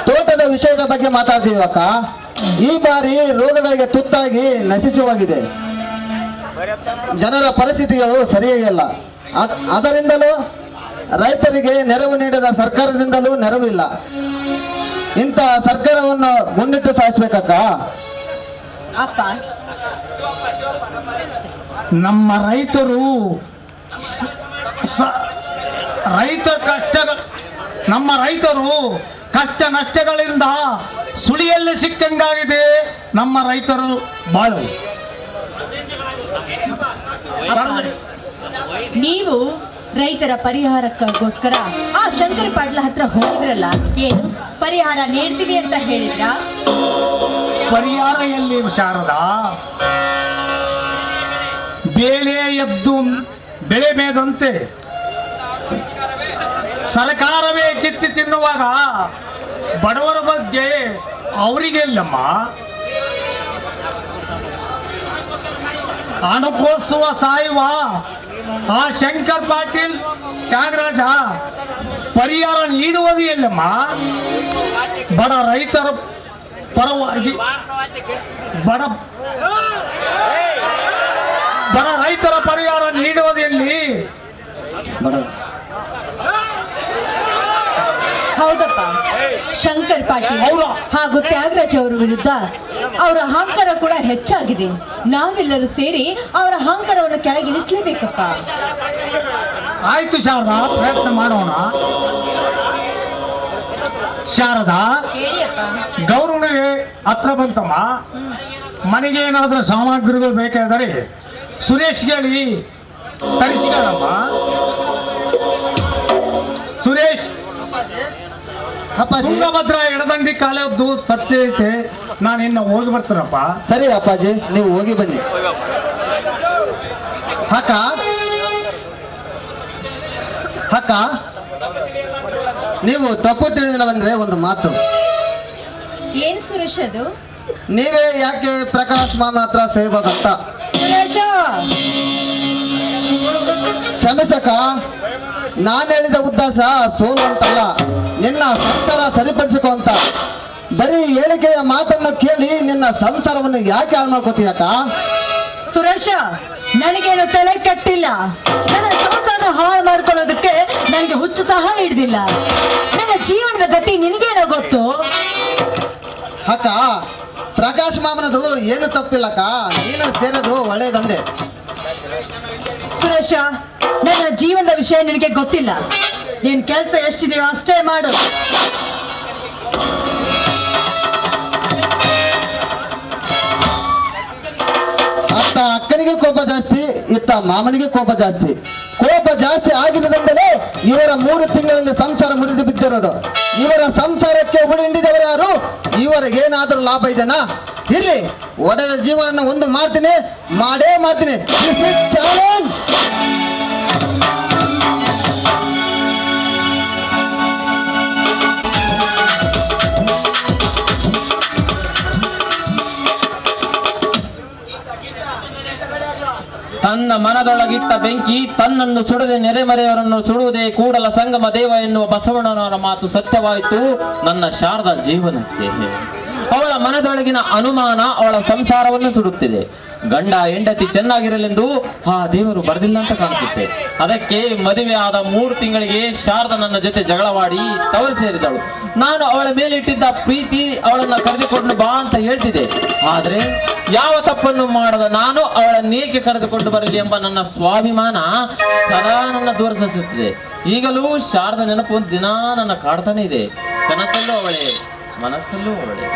ತೋಟದ ವಿಷಯದ ಬಗ್ಗೆ ಮಾತಾಡ್ತೀವಿ ಅಕ್ಕ. ಈ ಬಾರಿ ರೋಗಗಳಿಗೆ ತುತ್ತಾಗಿ ನಶಿಸಿ ಹೋಗಿದೆ. ಜನರ ಪರಿಸ್ಥಿತಿಗಳು ಸರಿಯಾಗಿಲ್ಲ. ಅದರಿಂದಲೂ ರೈತರಿಗೆ ನೆರವು ನೀಡದ ಸರ್ಕಾರದಿಂದಲೂ ನೆರವಿಲ್ಲ. ಇಂಥ ಸರ್ಕಾರವನ್ನು ಮುನ್ನಿಟ್ಟು ಸಾಯಿಸ್ಬೇಕಕ್ಕ. ಅಪ್ಪ, ನಮ್ಮ ರೈತರು ನಮ್ಮ ರೈತರು ಕಷ್ಟ ನಷ್ಟಗಳಿಂದ ಸುಳಿಯಲ್ಲಿ ಸಿಕ್ಕಂಗಾಗಿದೆ ನಮ್ಮ ರೈತರು ಬಾಳು. ನೀವು ರೈತರ ಪರಿಹಾರಕ್ಕೋಸ್ಕರ ಆ ಶಂಕರ ಪಾಟ್ಲ ಹತ್ರ ಹೋಗಿದ್ರಲ್ಲ, ಏನು ಪರಿಹಾರ ನೀಡ್ತೀವಿ ಅಂತ ಹೇಳಿದ್ರ? ಪರಿಹಾರ ಎಲ್ಲಿ ಶಾರದಾ? ಬೇಳೆ ಎದ್ದು ಬೆಳೆ ಮೇದಂತೆ ಸರ್ಕಾರವೇ ಕಿತ್ತಿ ತಿನ್ನುವಾಗ ಬಡವರ ಬಗ್ಗೆ ಅವರಿಗೆ ಇಲ್ಲಮ್ಮ. ಹಣಕ್ಕೋಸ್ಕರ ಸಾಯುವ ಆ ಶಂಕರ್ ಪಾಟೀಲ್ ತ್ಯಾಗರಾಜ ಪರಿಹಾರ ನೀಡುವುದು ಇಲ್ಲಮ್ಮ. ಬಡ ರೈತರ ಪರವಾಗಿ ಬಡ ರೈತರ ಪರಿಹಾರ ನೀಡುವುದೆಲ್ಲಿ? ಹೌದಪ್ಪ, ಶಂಕರ್ ಪಾಟೀಲ್ ಹಾಗೂ ತ್ಯಾಗರಾಜ್ ಅವರ ವಿರುದ್ಧ ಅವರ ಅಹಂಕಾರ ಕೂಡ ಹೆಚ್ಚಾಗಿದೆ. ನಾವೆಲ್ಲರೂ ಸೇರಿ ಅವರ ಅಹಂಕಾರವನ್ನು ಕೆಳಗಿಳಿಸಲೇಬೇಕಪ್ಪ. ಆಯ್ತು ಶಾರದಾ, ಪ್ರಯತ್ನ ಮಾಡೋಣ. ಶಾರದಾ, ಗೌರವನಿಗೆ ಹತ್ರ ಬಂತಮ್ಮ. ಮನೆಗೆ ಏನಾದರೂ ಸಾಮಗ್ರಿಗಳು ಬೇಕಾದರೆ ಸುರೇಶ್ ಹೇಳಿ ತರಿಸಿಗಳಮ್ಮ. ಸುರೇಶ್, ಅಪ್ಪಾಜಿ. ತುಂಗಭದ್ರಾ ಎಡದಂಡಿ ಕಾಲದ್ದು ಸಚ್ಚೆ ಐತೆ, ನಾನು ಇನ್ನು ಹೋಗಿ ಬರ್ತೀನಪ್ಪ. ಸರಿ ಅಪ್ಪಾಜಿ, ನೀವು ಹೋಗಿ ಬನ್ನಿ. ಅಕ್ಕ ಅಕ್ಕ, ನೀವು ತಪ್ಪು ತಿಳಿದಿಲ್ಲ ಬಂದ್ರೆ ಒಂದು ಮಾತು. ಏನ್ ಸುರೇಶ್ ಅದು? ನೀವೇ ಯಾಕೆ ಪ್ರಕಾಶ್ ಮಾಮನ ಹತ್ರ ಸೇರ್ಬೇಕಂತ. ಸುರೇಶ, ಕ್ಷಮಿಸಕ್ಕ, ನಾನು ಹೇಳಿದ ಉದ್ದೇಶ ಸೋಲು ಅಂತಲ್ಲ, ನಿನ್ನ ಸಂಸಾರ ಸರಿಪಡಿಸಿಕೊ ಅಂತ. ಬರೀ ಹೇಳಿಕೆಯ ಮಾತನ್ನು ಕೇಳಿ ನಿನ್ನ ಸಂಸಾರವನ್ನು ಯಾಕೆ ಹಾಳು ಮಾಡ್ಕೋತೀಯಕ್ಕ? ಸುರೇಶ, ನನಗೇನು ತಲೆ ಕೆಟ್ಟಿಲ್ಲ. ನನ್ನ ಸಂಸಾರ ಹಾಳು ಮಾಡ್ಕೊಳ್ಳೋದಕ್ಕೆ ನನಗೆ ಹುಚ್ಚು ಸಹ ಹಿಡ್ದಿಲ್ಲ. ನನ್ನ ಜೀವನದ ಗತಿ ನಿನಗೇನೋ ಗೊತ್ತು. ಅಕ್ಕ, ಪ್ರಕಾಶ್ ಮಾಮನದು ಏನು ತಪ್ಪಿಲ್ಲಕ್ಕ, ನೀನು ಸೇರೋದು ಒಳ್ಳೇದಂದೆ. ಸುರೇಶ, ನನ್ನ ಜೀವನದ ವಿಷಯ ನಿನಗೆ ಗೊತ್ತಿಲ್ಲ. ನೀನ್ ಕೆಲಸ ಎಷ್ಟಿದೆಯೋ ಅಷ್ಟೇ ಮಾಡು. ಅತ್ತ ಅಕ್ಕನಿಗೆ ಕೋಪ ಜಾಸ್ತಿ, ಇತ್ತ ಮಾಮನಿಗೆ ಕೋಪ ಜಾಸ್ತಿ. ಕೋಪ ಜಾಸ್ತಿ ಆಗಿರುವುದೆಂದರೆ ಇವರ 3 ತಿಂಗಳಲ್ಲಿ ಸಂಸಾರ ಮುರಿದು ಬಿದ್ದಿರೋದು. ಇವರ ಸಂಸಾರಕ್ಕೆ ಉಳಿ ಹಿಂಡಿದವರು ಯಾರು? ಇವರಿಗೇನಾದ್ರೂ ಲಾಭ ಇದೆನಾ? ಇಲ್ಲಿ ಒಡೆದ ಜೀವನ ಒಂದು ಮಾಡ್ತೀನಿ, ಮಾಡೇ ಮಾಡ್ತೀನಿ. ಚಾಲೆಂಜ್. ತನ್ನ ಮನದೊಳಗಿಟ್ಟ ಬೆಂಕಿ ತನ್ನನ್ನು ಸುಡದೆ ನೆರೆಮರೆಯವರನ್ನು ಸುಡುವುದೇ ಕೂಡಲ ಸಂಗಮ ದೇವ ಎನ್ನುವ ಬಸವಣ್ಣನವರ ಮಾತು ಸತ್ಯವಾಯಿತು ನನ್ನ ಶಾರದಾ ಜೀವನಕ್ಕೆ. ಅವಳ ಮನದೊಳಗಿನ ಅನುಮಾನ ಅವಳ ಸಂಸಾರವನ್ನು ಸುಡುತ್ತಿದೆ. ಗಂಡ ಹೆಂಡತಿ ಚೆನ್ನಾಗಿರಲೆಂದು ಆ ದೇವರು ಬರೆದಿಲ್ಲ ಅಂತ ಕಾಣಿಸುತ್ತೆ. ಅದಕ್ಕೆ ಮದುವೆ ಆದ 3 ತಿಂಗಳಿಗೆ ಶಾರದಾ ನನ್ನ ಜೊತೆ ಜಗಳವಾಡಿ ತವರು ಸೇರಿದಳು. ನಾನು ಅವಳ ಮೇಲೆ ಇಟ್ಟಿದ್ದ ಪ್ರೀತಿ ಅವಳನ್ನ ಕರೆದುಕೊಂಡು ಬಾ ಅಂತ ಹೇಳ್ತಿದ್ದೆ. ಆದ್ರೆ ಯಾವ ತಪ್ಪನ್ನು ಮಾಡದ ನಾನು ಅವಳನ್ನೇಕೆ ಕರೆದುಕೊಂಡು ಬರಲಿ ಎಂಬ ನನ್ನ ಸ್ವಾಭಿಮಾನ ಸದಾ ನನ್ನ ದೂರಸುತ್ತಿದೆ. ಈಗಲೂ ಶಾರದಾ ನೆನಪು ಒಂದು ದಿನ ನನ್ನ ಕಾಡ್ತಾನೆ ಇದೆ. ಕನಸಲ್ಲೂ ಅವಳೇ, ಮನಸ್ಸಲ್ಲೂ ಅವಳೇ.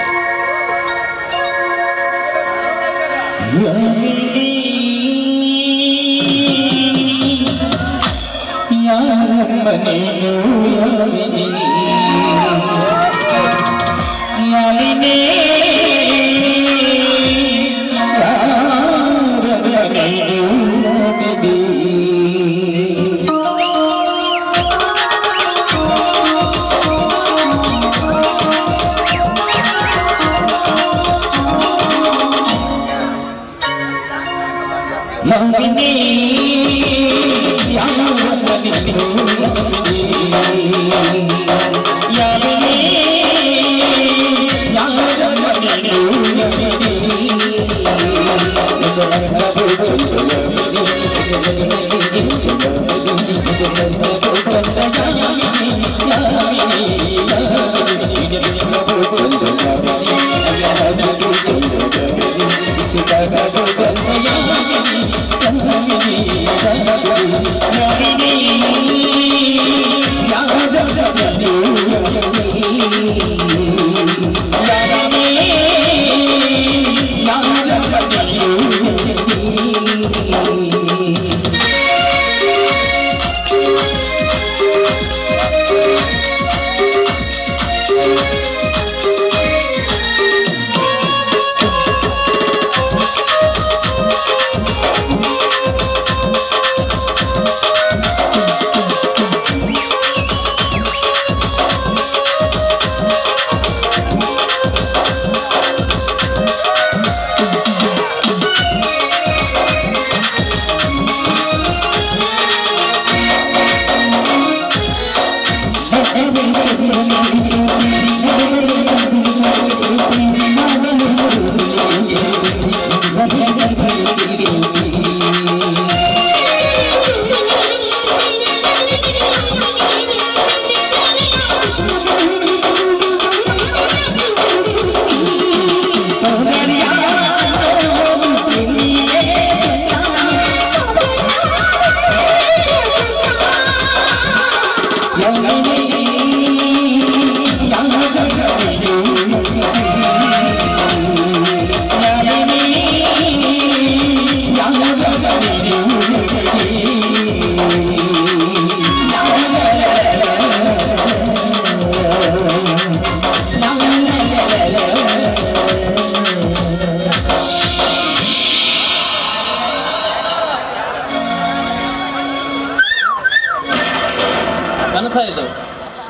ಕನಸ ಇದು.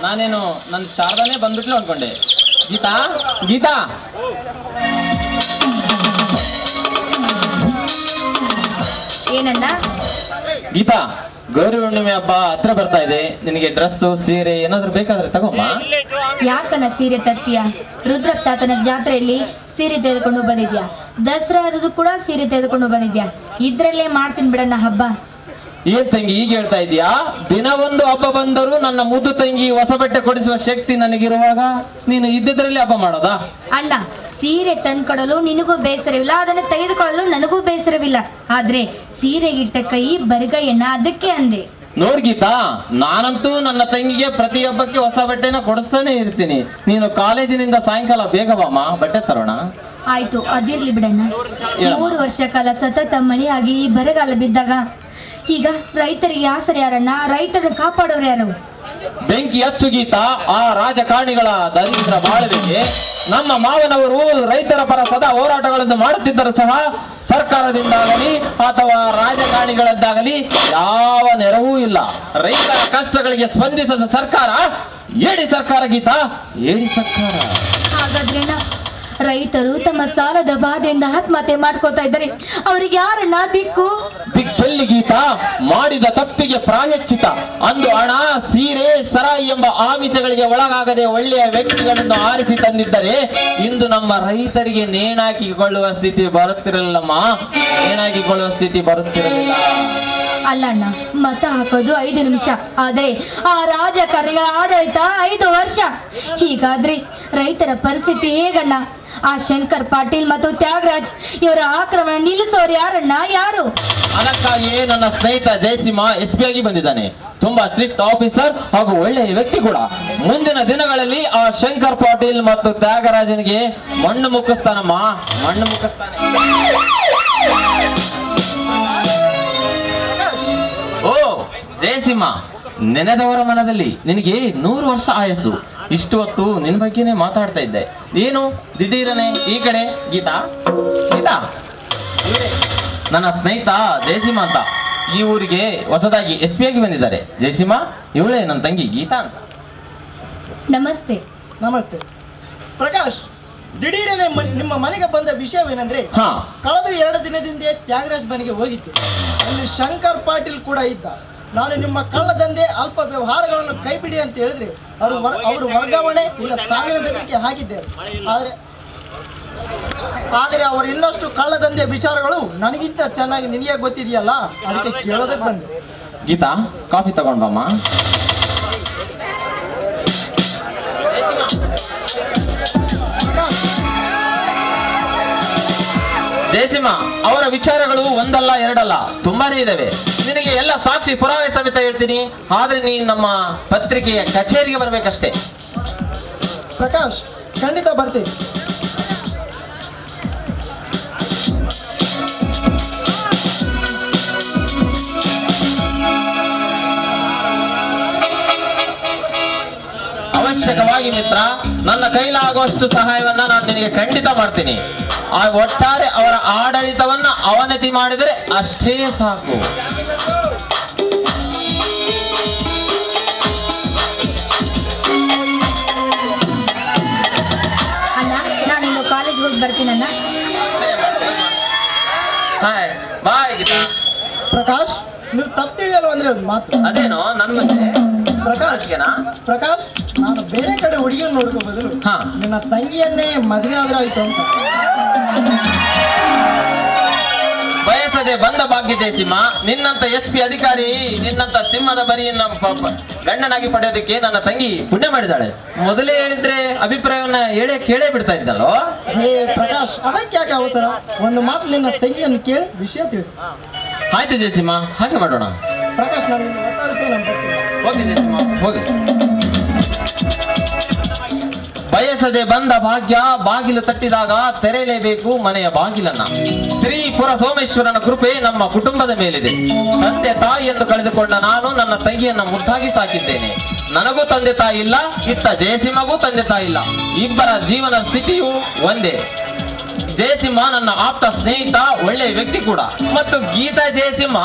ನಾನೇನು ನನ್ನ ಶಾರದಾನೇ ಬಂದ್ಬಿಟ್ಲು ಅನ್ಕೊಂಡೆ. ಗೀತಾ, ಗೀತಾ, ಏನನ್ನ? ಗೀತಾ, ಗೌರಿ ಹುಣ್ಣಿಮೆ ಹಬ್ಬ ಹತ್ರ ಬರ್ತಾ ಇದೆ. ನಿನಗೆ ಡ್ರೆಸ್, ಸೀರೆ ಏನಾದ್ರು ಬೇಕಾದ್ರೆ ತಗೊಮ್ಮ. ಯಾಕನ ಸೀರೆ ತರ್ತೀಯ? ರುದ್ರಪ್ಪ ತಾತನ ಜಾತ್ರೆಯಲ್ಲಿ ಸೀರೆ ತೆಗೆದುಕೊಂಡು ಬಂದಿದ್ಯಾ, ದಸರಾ ಕೂಡ ಸೀರೆ ತೆಗೆದುಕೊಂಡು ಬಂದಿದ್ಯಾ. ಇದ್ರಲ್ಲೇ ಮಾಡ್ತೀನಿ ಬಿಡಣ್ಣ ಹಬ್ಬ. ಏನ್ ತಂಗಿ ಈಗ ಹೇಳ್ತಾ ಇದೀಯಾ? ದಿನ ಒಂದು ಹಬ್ಬ ಬಂದರೂ ನನ್ನ ಮುದ್ದು ತಂಗಿ ಹೊಸ ಬಟ್ಟೆ ಕೊಡಿಸುವ ಶಕ್ತಿ ನನಗಿರುವಾಗ ನೀನು ಇದ್ದಿದ್ರಲ್ಲಿ ಹಬ್ಬ ಮಾಡೋದಾ? ಅಣ್ಣ, ಸೀರೆ ತಂದ್ಕೊಡಲು ನಿನಗೂ ಬೇಸರವಿಲ್ಲ, ಅದನ್ನು ತೆಗೆದುಕೊಳ್ಳಲು ನನಗೂ ಬೇಸರವಿಲ್ಲ. ಆದ್ರೆ ಸೀರೆಗಿಟ್ಟ ಕೈ ಬರಿಗೈಯಣ್ಣ, ಅದಕ್ಕೆ ಅಂದೆ. ನೋಡ್ ಗೀತಾ, ನಾನಂತೂ ನನ್ನ ತಂಗಿಗೆ ಪ್ರತಿ ಹಬ್ಬಕ್ಕೆ ಹೊಸ ಬಟ್ಟೆನ ಕೊಡಿಸ್ತಾನೆ ಇರ್ತೀನಿ. ನೀನು ಕಾಲೇಜಿನಿಂದ ಸಾಯಂಕಾಲ ಬೇಗ ಬಾಮ್ಮ, ಬಟ್ಟೆ ತರೋಣ. ಆಯ್ತು, ಅದಿರ್ಲಿ ಬಿಡಣ್ಣ. 3 ವರ್ಷ ಕಾಲ ಸತತ ಮಳೆಯಾಗಿ ಈ ಬರಗಾಲ ಬಿದ್ದಾಗ ಈಗ ರೈತರಿಗೆ ಆಸರೆ ಯಾರಣ್ಣ? ರೈತರನ್ನು ಕಾಪಾಡೋರು ಯಾರು? ಬೆಂಕಿ ಹಚ್ಚು ಗೀತಾ ಆ ರಾಜಕಾರಣಿಗಳ ದರಿದ್ರ ಬಾಳ್ವೆಗೆ. ನಮ್ಮ ಮಾವನವರು ರೈತರ ಪರ ಸದಾ ಹೋರಾಟಗಳನ್ನು ಮಾಡುತ್ತಿದ್ದರೂ ಸಹ ಸರ್ಕಾರದಿಂದಾಗಲಿ ಅಥವಾ ರಾಜಕಾರಣಿಗಳದ್ದಾಗಲಿ ಯಾವ ನೆರವೂ ಇಲ್ಲ. ರೈತರ ಕಷ್ಟಗಳಿಗೆ ಸ್ಪಂದಿಸದ ಸರ್ಕಾರ ಏಡಿ ಸರ್ಕಾರ ಗೀತಾ, ಏಡಿ ಸರ್ಕಾರ. ಹಾಗಾದ್ರೆ ರೈತರು ತಮ್ಮ ಸಾಲದ ಬಾಧೆಯಿಂದ ಆತ್ಮಹತ್ಯೆ ಮಾಡ್ಕೋತಾ ಇದ್ದಾರೆ, ಅವರಿಗೆ ಯಾರಣ್ಣ ದಿಕ್ಕು? ದಿಕ್ಕೆಲ್ಲಿ ಗೀತಾ? ಮಾಡಿದ ತಪ್ಪಿಗೆ ಪ್ರಾಯಶ್ಚಿತ. ಅಂದು ಹಣ, ಸೀರೆ, ಸರಾಯಿ ಎಂಬ ಆಮಿಷಗಳಿಗೆ ಒಳಗಾಗದೆ ಒಳ್ಳೆಯ ವ್ಯಕ್ತಿಗಳನ್ನು ಆರಿಸಿ ತಂದಿದ್ದರೆ ಇಂದು ನಮ್ಮ ರೈತರಿಗೆ ನೇಣಾಕಿಕೊಳ್ಳುವ ಸ್ಥಿತಿ ಬರುತ್ತಿರಲಿಲ್ಲಮ್ಮ, ನೇಣಾಕಿಕೊಳ್ಳುವ ಸ್ಥಿತಿ ಬರುತ್ತಿರಲಿಲ್ಲ. ಅಲ್ಲಣ್ಣ, ಮತ ಹಾಕೋದು 5 ನಿಮಿಷ, ಆದ್ರೆ ಆ ರಾಜಕಾರಣಿಗಳ ಆಡಳಿತ 5 ವರ್ಷ. ಹೀಗಾದ್ರೆ ರೈತರ ಪರಿಸ್ಥಿತಿ ಹೇಗಣ್ಣ? ಆ ಶಂಕರ್ ಪಾಟೀಲ್ ಮತ್ತು ತ್ಯಾಗರಾಜ್ ಇವರ ಆಕ್ರಮಣ ನಿಲ್ಲಿಸೋರು ಯಾರಣ್ಣ? ಯಾರು? ಅದಕ್ಕಾಗಿಯೇ ನನ್ನ ಸ್ನೇಹಿತ ಜಯಸಿಂಹ SP ಆಗಿ ಬಂದಿದ್ದಾನೆ. ತುಂಬಾ ಸ್ಟ್ರಿಕ್ಟ್ ಆಫೀಸರ್ ಹಾಗೂ ಒಳ್ಳೆಯ ವ್ಯಕ್ತಿ ಕೂಡ. ಮುಂದಿನ ದಿನಗಳಲ್ಲಿ ಆ ಶಂಕರ್ ಪಾಟೀಲ್ ಮತ್ತು ತ್ಯಾಗರಾಜನಿಗೆ ಮಣ್ಣು ಮುಕ್ಕಿಸ್ತಾನಮ್ಮ, ಮಣ್ಣು ಮುಕ್ಕಿಸ್ತಾನೆ. ಓ ಜಯಸಿಂಹ, ನೆನೆದವರ ಮನದಲ್ಲಿ ನಿನಗೆ 100 ವರ್ಷ ಆಯಸ್ಸು. ಇಷ್ಟು ಹೊತ್ತು ನಿನ್ ಬಗ್ಗೆನೇ ಮಾತಾಡ್ತಾ ಇದ್ದೆ, ಏನು ದಿಢೀರನೆ ಈ ಕಡೆ? ಗೀತಾ, ಗೀತಾ, ಇವರೇ ನನ್ನ ಸ್ನೇಹಿತ ಜಯಸಿಂಹ ಅಂತ. ಈ ಊರಿಗೆ ಹೊಸದಾಗಿ SP ಆಗಿ ಬಂದಿದ್ದಾರೆ. ಜಯಸಿಂಹ, ಇವಳೇ ನನ್ನ ತಂಗಿ ಗೀತಾ ಅಂತ. ನಮಸ್ತೆ. ನಮಸ್ತೆ ಪ್ರಕಾಶ್. ದಿಢೀರನೆ ನಿಮ್ಮ ಮನೆಗೆ ಬಂದ ವಿಷಯವೇನೆಂದ್ರೆ, ಹಾ, ಕಳೆದ 2 ದಿನದಿಂದ ತ್ಯಾಗರಾಜ್ ಮನೆಗೆ ಹೋಗಿದ್ದೆ. ಅಲ್ಲಿ ಶಂಕರ್ ಪಾಟೀಲ್ ಕೂಡ ಇದ್ದ. ನಾನು ನಿಮ್ಮ ಕಳ್ಳದಂಧೆ, ಅಲ್ಪ ವ್ಯವಹಾರಗಳನ್ನು ಕೈಬಿಡಿ ಅಂತ ಹೇಳಿದ್ರೆ ಅವರು ವರ್ಗಾವಣೆ ಇಲ್ಲ ಸಾವಿನ ಬೆದರಿಕೆ ಹಾಕಿದ್ದೇವೆ. ಆದರೆ ಅವರು ಇನ್ನಷ್ಟು ಕಳ್ಳದಂಧೆ ವಿಚಾರಗಳು ನನಗಿಂತ ಚೆನ್ನಾಗಿ ನಿನಗೆ ಗೊತ್ತಿದೆಯಲ್ಲ, ಅದಕ್ಕೆ ಕೇಳೋದಕ್ಕೆ ಬಂದೆ. ಗೀತಾ, ಕಾಫಿ ತಗೊಂಡ್ಬಮ್ಮ. ಜಯಸಿಂಹ, ಅವರ ವಿಚಾರಗಳು ಒಂದಲ್ಲ ಎರಡಲ್ಲ, ತುಂಬಾನೇ ಇದಾವೆ. ನಿನಗೆ ಎಲ್ಲ ಸಾಕ್ಷಿ ಪುರಾವೆ ಸಮೇತ ಹೇಳ್ತೀನಿ. ಆದ್ರೆ ನೀನು ನಮ್ಮ ಪತ್ರಿಕೆಯ ಕಚೇರಿಗೆ ಬರಬೇಕಷ್ಟೇ. ಪ್ರಕಾಶ್, ಖಂಡಿತ ಬರ್ತೀನಿ. ಅವಶ್ಯಕವಾಗಿ ಮಿತ್ರ, ನನ್ನ ಕೈಲಾಗುವಷ್ಟು ಸಹಾಯವನ್ನ ನಾನು ನಿನಗೆ ಖಂಡಿತ ಮಾಡ್ತೀನಿ. ಆ ಒಟ್ಟಾರೆ ಅವರ ಆಡಳಿತವನ್ನ ಅವನತಿ ಮಾಡಿದರೆ ಅಷ್ಟೇ ಸಾಕು. ಅಣ್ಣ, ನಾನಿನ್ನು ಕಾಲೇಜ್ ಹೋಗಿ ಬರ್ತೀನಣ್ಣ. Hi bye Geetha. ಪ್ರಕಾಶ್, ನೀವು ತಪ್ಪು ತಿಳಿಯಲ್ಲ ಅಂದ್ರೆ ಒಂದು ಮಾತು. ಅದೇನೋ ನನ್ನ ಪ್ರಕಾಶ್, ನಾನು ಬೇರೆ ಕಡೆ ಹುಡುಗಿಯನ್ನು ನೋಡ್ಕೋ ಬದಲು ಹಾ. ನಿನ್ನ ತಂಗಿಯನ್ನೇ ಮದುವೆ ಆದ್ರೆ ಆಯ್ತು ಅಂತ. ಬಯಸದೆ ಬಂದ ಭಾಗ್ಯ ಜಯಸಿಂಹ, ನಿನ್ನಂತ SP ಅಧಿಕಾರಿ ನಿನ್ನಂತ ಸಿಂಹದ ಬರಿಯನ್ನ ಗಂಡನಾಗಿ ಪಡೆಯೋದಕ್ಕೆ ನನ್ನ ತಂಗಿ ಪುಣ್ಯ ಮಾಡಿದಾಳೆ. ಮೊದಲೇ ಹೇಳಿದ್ರೆ ಅಭಿಪ್ರಾಯವನ್ನ ಕೇಳೇ ಬಿಡ್ತಾ ಇದ್ದಲ್ಲೋ. ಹೇ ಪ್ರಕಾಶ್, ಅದಕ್ಕೆ ಯಾಕೆ ಅವಸರ? ಒಂದು ಮಾತು ನಿನ್ನ ತಂಗಿಯನ್ನು ಕೇಳಿ ವಿಷಯ ತಿಳಿಸಿ. ಆಯ್ತು ಜಯಸಿಂಹ, ಹಾಗೆ ಮಾಡೋಣ. ಪ್ರಕಾಶ್, ನಾನು ಹೋಗಿ ಜಯಸಿಂಹ, ಹೋಗಿ. ಬಯಸದೆ ಬಂದ ಭಾಗ್ಯ ಬಾಗಿಲು ತಟ್ಟಿದಾಗ ತೆರೆಯಲೇಬೇಕು ಮನೆಯ ಬಾಗಿಲನ್ನ. ಶ್ರೀ ಪುರ ಸೋಮೇಶ್ವರನ ಕೃಪೆ ನಮ್ಮ ಕುಟುಂಬದ ಮೇಲಿದೆ. ತಂದೆ ತಾಯಿಯನ್ನು ಕಳೆದುಕೊಂಡ ನಾನು ನನ್ನ ತಂಗಿಯನ್ನ ಮುದ್ದಾಗಿ ಸಾಕಿದ್ದೇನೆ. ನನಗೂ ತಂದೆ ತಾಯಿ ಇಲ್ಲ, ಇತ್ತ ಜಯಸಿಂಹಗೂ ತಂದೆ ತಾಯಿ ಇಲ್ಲ. ಇಬ್ಬರ ಜೀವನ ಸ್ಥಿತಿಯು ಒಂದೇ. ಜಯಸಿಂಹ ನನ್ನ ಆಪ್ತ ಸ್ನೇಹಿತ, ಒಳ್ಳೆಯ ವ್ಯಕ್ತಿ ಕೂಡ. ಮತ್ತು ಗೀತಾ ಜಯಸಿಂಹ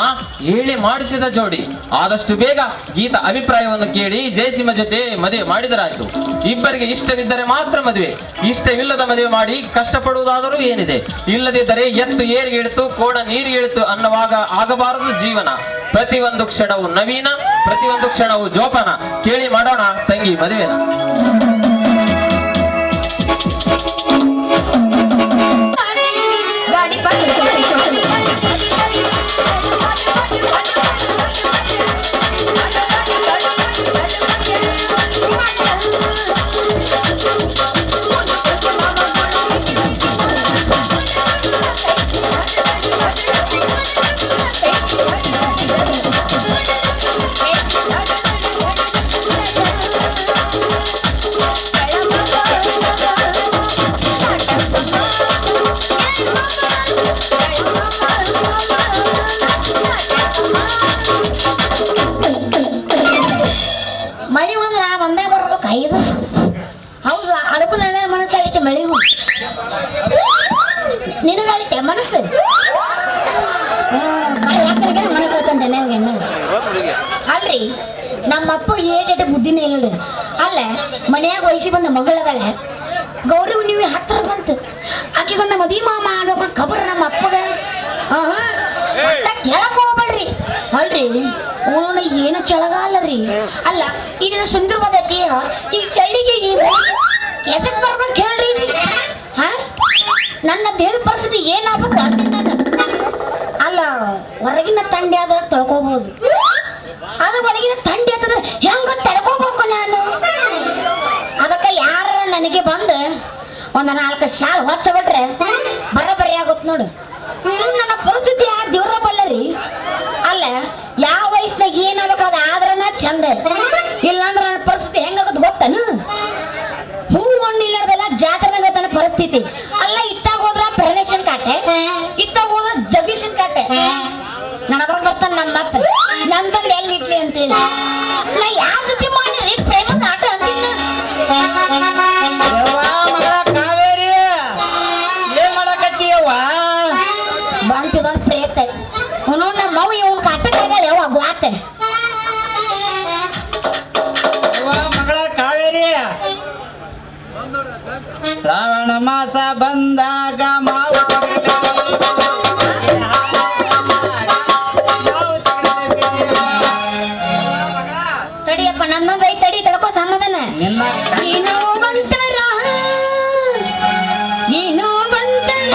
ಹೇಳಿ ಮಾಡಿಸಿದ ಜೋಡಿ. ಆದಷ್ಟು ಬೇಗ ಗೀತಾ ಅಭಿಪ್ರಾಯವನ್ನು ಕೇಳಿ ಜಯಸಿಂಹ ಜೊತೆ ಮದುವೆ ಮಾಡಿದರಾಯ್ತು. ಇಬ್ಬರಿಗೆ ಇಷ್ಟವಿದ್ದರೆ ಮಾತ್ರ ಮದುವೆ, ಇಷ್ಟವಿಲ್ಲದ ಮದುವೆ ಮಾಡಿ ಕಷ್ಟಪಡುವುದಾದರೂ ಏನಿದೆ? ಇಲ್ಲದಿದ್ದರೆ ಎತ್ತು ಏರಿಗೆ ಇಳಿತು, ಕೋಣ ನೀರಿಗೆ ಇಳಿತು ಅನ್ನುವಾಗ ಆಗಬಾರದು ಜೀವನ. ಪ್ರತಿಯೊಂದು ಕ್ಷಣವು ನವೀನ, ಪ್ರತಿಯೊಂದು ಕ್ಷಣವು ಜೋಪಾನ. ಕೇಳಿ ಮಾಡೋಣ ತಂಗಿ ಮದುವೆನ. ಮಳಿ ಬಂದ್ರ ಬಂದೇ ಬರ್ಬೇಕು. ಐದು ಹೌದು, ಅದಕ್ಕೂ ನನ್ನ ಮನಸ್ಸಾಗೈತೆ. ಮಳಿಗೂ ನಿನಗಾಗೈತೆ ಮನಸ್ಸು. ಯಾಕೆ ಮನಸ್ಸಾಕಂತೆ ಅಲ್ರಿ? ನಮ್ಮಪ್ಪ ಏಟೇಟ ಬುದ್ಧಿನೇ ಹೇಳಿ. ಅಲ್ಲ, ಮನ್ಯಾಗ ವಯಸ್ಸಿ ಬಂದ ಮಗಳಗಳೇ ಗೌರಿ ಹುಣ್ಣಿಮೆ ಹತ್ತಿರ ಬಂತು. ಆಕೆಗೊಂದ ಮದುವೆ ಮಾಡ್ಬೇಕು ಖಬರ್ ನಮ್ಮ ಅಪ್ಪಗ. ಕೇಳಕ್ ಹೋಗ್ಬೇಡ್ರಿ. ಅಲ್ರಿ ಅವನು ಏನು ಚಳಗಾಲರಿ. ಅಲ್ಲ, ಇದನ್ನ ಸುಂದರವಾದ ದೇಹ ಈ ಚಳಿಗೆ ಎದಕ್ ಬರ್ಬೇಕು ಹೇಳ್ರಿ? ನನ್ನ ದೇಹದ ಪರಿಸ್ಥಿತಿ ಏನಾಗ್ಬೇಕು ಅಂತೀನಿ ನಾನು. ಅಲ್ಲ, ಹೊರಗಿನ ಥಂಡಿ ಆದ್ರೆ ತೊಳ್ಕೋಬಹುದು, ಅದು ಒಳಗಿನ ಥಂಡಿ ಆತಂದ್ರೆ ಹೆಂಗ ತಡ್ಕೋಬೇಕು ನಾನು? ಅದಕ್ಕೆ ಯಾರ ನನಗೆ ಬಂದು ಒಂದು 4 ಶಾಲ್ ಹೊಚ್ಚ ಬಿಟ್ರೆ ಬರಬರಿ ಆಗುತ್ತೆ ನೋಡು. ನನ್ನ ಪರಿಸ್ಥಿತಿ ಆ ದೇವ್ರ ಬಲ್ಲರಿ. ಅಲ್ಲ, ಯಾವ ವಯಸ್ಸಿನಾಗ ಏನಾಗಬೇಕು ಆದ್ರನ ಚಂದ. ಇಲ್ಲಾಂದ್ರೆ ನನ್ನ ಪರಿಸ್ಥಿತಿ ಹೆಂಗಾಗತ್ ಗೊತ್ತನು? ಹೂ ಮಣ್ಣು ಇಲ್ಲಾರ್ದೆಲ್ಲ ಜಾತ್ರೆನಾಗ ತನ್ನ ಪರಿಸ್ಥಿತಿ. ಅಲ್ಲ, ಇತ್ತಾಗ ಹೋದ್ರ ಪೆರನೇಶನ್ ಕಾಟೆ, ಇತ್ತಾಗ ಹೋದ್ರ ಜಗೀಶನ್ ಕಾಟೆ. ನನಗ ಬರ್ತಾನ ನಮ್ಮ ಮಾತು ನಂತಂದ್ರೆ ಎಲ್ಲಿ ಇಟ್ಲಿ ಅಂತೇಳಿ. ನಾ ಯಾರ ಜೊತೆ ಮಾಡಿರಿ ಪ್ರೇಮದ ಆಟ ಅಂತಿಲ್ಲ. ಕಾವೇರಿ, ಏನ್ ಮಾಡಕತ್ತೀಯವ್ವ? ಬಂತು ಬಂದು ಪ್ರೇತ ನೋಡ್ ನಮ್ಮ ಮೌ ಇವನ್ ಕಾಟಕ್ಕಾಗಲ್ಲ ಯಾವ ಗ್ವಾತೆ. ಮಗಳ ಕಾವೇರಿ, ಶ್ರಾವಣ ಮಾಸ ಬಂದಾಗ ಮಾವ ತಡಿಯಪ್ಪ, ನನ್ನೊಂದು ಐದು ತಡಿ ತಡ್ಕೋ ಸಮಾಧಾನ. ಏನೋ ಬಂತರ, ಏನೋ ಬಂತರ,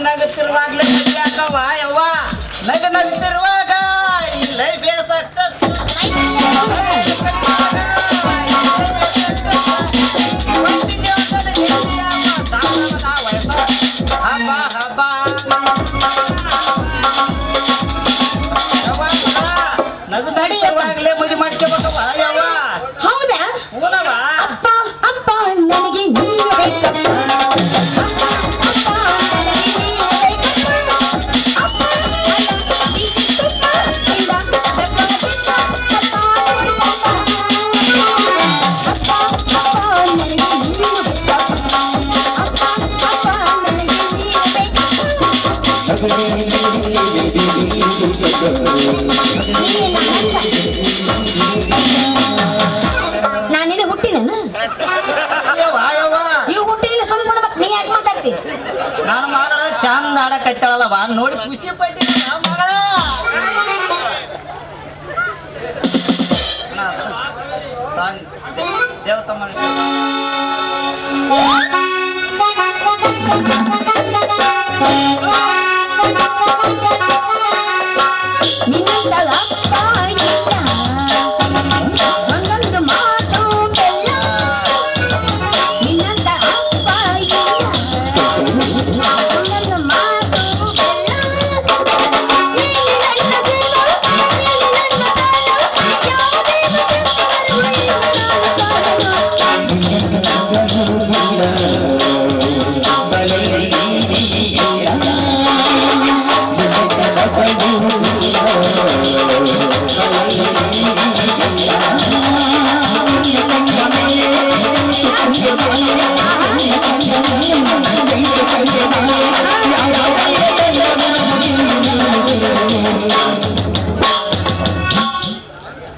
ನಗುತ್ತಿರುವಾಗ್ಲೇ ಯಾಕವ್ವ ಯವ್ವ? ನಗುತ್ತಿರುವಾಗ ಲೈಫ್ ಸಕ್ಸಸ್. ಹಬ್ಬ ಹಬ್ಬ ನಗುತ್ತಿರುವಾಗ್ಲೇ ಮದುವೆ ಮಾಡ್ಕೋಬೇಕವ್ವ ಯವ್ವ. ಹೌದಾ? ಹೂನವ್ವ. ಅಪ್ಪ ಅಪ್ಪ ನನಗೆ ನೀನು ಬೇಕಪ್ಪ. ನನಗೆ ನೀನು ಬೇಕಪ್ಪ. ನಾನೇನೆ ಹುಟ್ಟಿನೇನು ಇವ್ ಹುಟ್ಟಿನ ಸುಮ್ಮನೆ ಮತ್ತೆ ನೀ ಯಾಕೆ ಮಾತಾಡ್ತಿ ನನ್ನ ಮಗಳ ಚಂದ ಆಡಕೈತಾಳಲ್ಲವ ನೋಡಿ ಖುಷಿ ಪಟ್ಟಿ ಮಗಳ ದೇವತ ಮನುಷ್ಯ ಒಂದೊಂದು ಮಾತು ಬೆಲ್ಲ ನಿನ್ನಂತ ಅಪ್ಪ ಇಲ್ಲ ಒಂದೊಂದು ಮಾತು ಬೆಲ್ಲ ನೀನು ನನ್ನ ಜೀವ ನೀನು ನನ್ನ ಕಾಲ ಯಾವುದೇ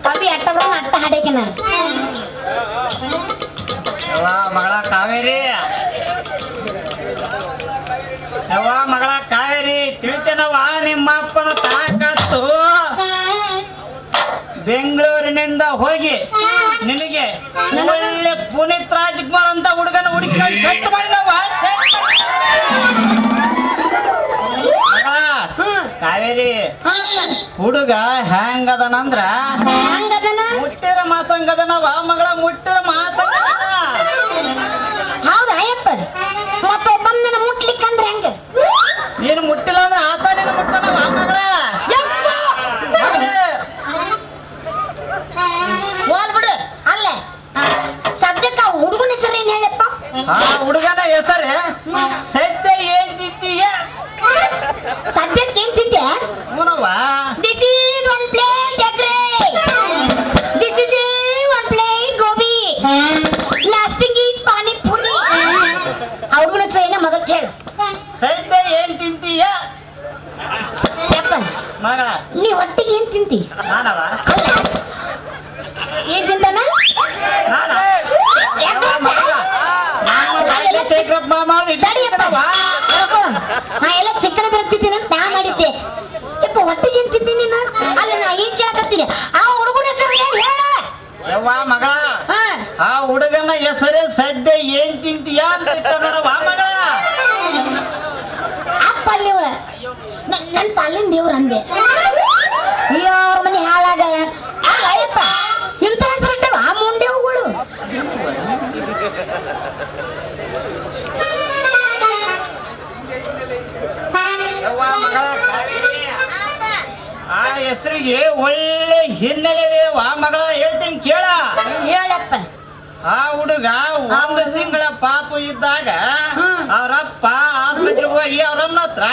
ಕವಿ ಅಟ್ಟಗಳು ಅಟ್ಟ ಹಾಡೇಕೆ ನಾನು ಮಗಳ ಕಾವೇರಿ ಯವ್ವ ಮಗಳ ಕಾವೇರಿ ತಿಳಿತೇನವ ನಿಮ್ಮ ಅಪ್ಪನ ತಾಕತ್ತು ಬೆಂಗಳೂರಿನಿಂದ ಹೋಗಿ ನಿನಗೆ ಒಳ್ಳೆ ಪುನೀತ್ ರಾಜ್ಕುಮಾರ್ ಅಂತ ಹುಡುಗನ ಹುಡುಕಿ ಸೆಟ್ ಮಾಡಿದವ ಮಗಳ ಕಾವೇರಿ ಹುಡುಗ ಹೆಂಗದನಂದ್ರ ಮುಟ್ಟಿರ ಮಾಸಂಗದನವ ಮಗಳ ಮುಟ್ಟಿರ ಮಾಸಂಗದನ ಹೌದಾ ಅಯ್ಯಪ್ಪ ಮತ್ತೊಬ್ಬನ ಮುಟ್ಲಿಕ್ಕಂದ್ರೆ ಹೆಂಗ ನೀನು ಮುಟ್ಟಿಲ್ಲ ಅಂದ್ರೆ ಆತ ನೀನು ಮುಟ್ಟನವ ಮಗಳ ಹೋಲ್ ಬಿಡು ಅಲ್ಲೇ ಸದ್ಯಕ್ಕೆ ಹುಡುಗನ ಹೆಸರು ಏನ್ ಹೇಳಪ್ಪ ಆ ಹುಡುಗನ ಹೆಸರು ಸದ್ಯ ಏನ್ ತಿಂತೀಯ ಸದ್ಯಕ್ಕೆ ಏನ್ ತಿಂತೆ ಹೂನವ್ವ this is one plate egg rice this is one plate gobi lasting is panipuri ಹುಡುಗನ ಹೆಸರು ಏನ ಮೊದಲು ಹೇಳು ಸದ್ಯ ಏನ್ ತಿಂತೀಯ ಯಪ್ಪ ಮಗಳ ನೀ ಹೊಟ್ಟಿಗೆ ಏನ್ ತಿಂತಿ ನಾನವ ಏನ್ ತಿಂತಾನ ನಾ ಎಲ್ಲ ಚಿಕ್ಕನ ಬರ್ತಿದ್ದೀನಿ ಅಂತ ನಾ ಮಾಡಿದ್ದೆ ಯಪ್ಪ ಹೊಟ್ಟಿಗೆ ಏನ್ ತಿಂತೀನಿ ನಾ ಅಲ್ಲ ನಾ ಏನ್ ಕೇಳಕತ್ತೀನಿ ಆ ಹುಡುಗನ ಹೆಸರು ಏನ್ ಹೇಳ ಯವ್ವ ಮಗಳ ಆ ಹುಡುಗನ ಹೆಸರೇ ಸದ್ಯ ಏನ್ ತಿಂತೀಯ ಅಂತ ಇಟ್ಟ ನೋಡವ್ವ ಮಗಳ ಅಪ್ಪ ಅಲ್ಲಿ ನನ್ನ ಪಾಲಿನ ದೇವ್ರ ಅಂದೆ ಯಾರ ಮನೆ ಹಾಳಾಗ ಅಲ್ಲ ಅಯ್ಯಪ್ಪ ಇಂಥ ಹೆಸರು ಇಟ್ಟವ ಆ ಮುಂಡೆವುಗಳು ಯವ್ವ ಮಗಳ ಕಾವೇರಿ, ಆ ಹೆಸರಿಗೆ ಒಳ್ಳೆ ಹಿನ್ನೆಲೆ ಇದೆ ವಾ ಮಗಳ ಹೇಳ್ತೀನಿ ಕೇಳ ಹೇಳಪ್ಪ ಆ ಹುಡುಗ ಒಂದು ತಿಂಗಳ ಪಾಪು ಇದ್ದಾಗ ಅವ್ರಪ್ಪ ಆಸ್ಪತ್ರೆಗೆ ಹೋಗಿ ಅವ್ರಮ್ಮನ ಹತ್ರ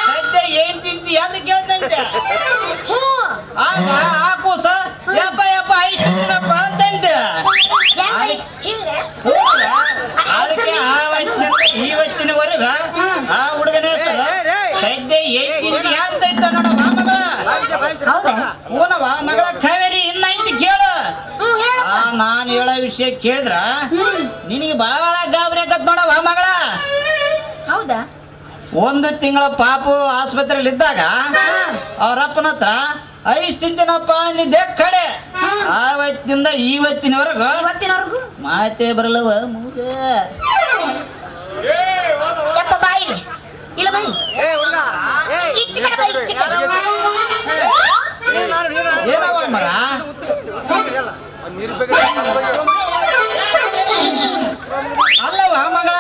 ಸದ್ಯ ಏನ್ ತಿಂತಿ ಅಂತ ಕೇಳ್ತಂತೆ ಆಗ ಆ ಕೂಸ ಯಪ್ಪ ಯಪ್ಪ ಐದು ತಿಂತೀನಪ್ಪ ಅಂತಂತೆ ಅದಕ್ಕೆ ಇವತ್ತಿನವರೆಗ ಆ ಹುಡುಗನ ಹೆಸರು ಸದ್ಯ ಏನ್ ತಿಂತಿ ಅಂತ ಇಟ್ಟ ನೋಡವ ಮಗಳ ಹೂನವ ಮಗಳ ಕಾವೇರಿ ಇನ್ನ ಐತಿ ಕೇಳು ನಾನ್ ಹೇಳೋ ವಿಷಯ ಕೇಳಿದ್ರ ನಿನಗೆ ಬಹಳ ಗಾಬರಿ ಆಗತ್ ನೋಡವ ಮಗಳ ಹೌದಾ ಒಂದು ತಿಂಗಳ ಪಾಪು ಆಸ್ಪತ್ರೆಯಲ್ಲಿ ಇದ್ದಾಗ ಅವ್ರಪ್ಪನ ಹತ್ರ ಐಸ್ ತಿಂತೀನಪ್ಪ ಅಂದಿದ್ದೆ ಕಡೆ ಆವತ್ತಿನಿಂದ ಇವತ್ತಿನವರೆಗೂ ಮಾತೇ ಬರಲ್ಲವ ಮೂಗ ಯಪ್ಪ ಬಾಯಿ ಇಲ್ಲ ಬಾಯಿ ಈಚೆ ಕಡೆ ಬಾ, ಈಚೆ ಕಡೆ. ಏನವ ಮಗ ಅಲ್ಲವ ಮಗಳ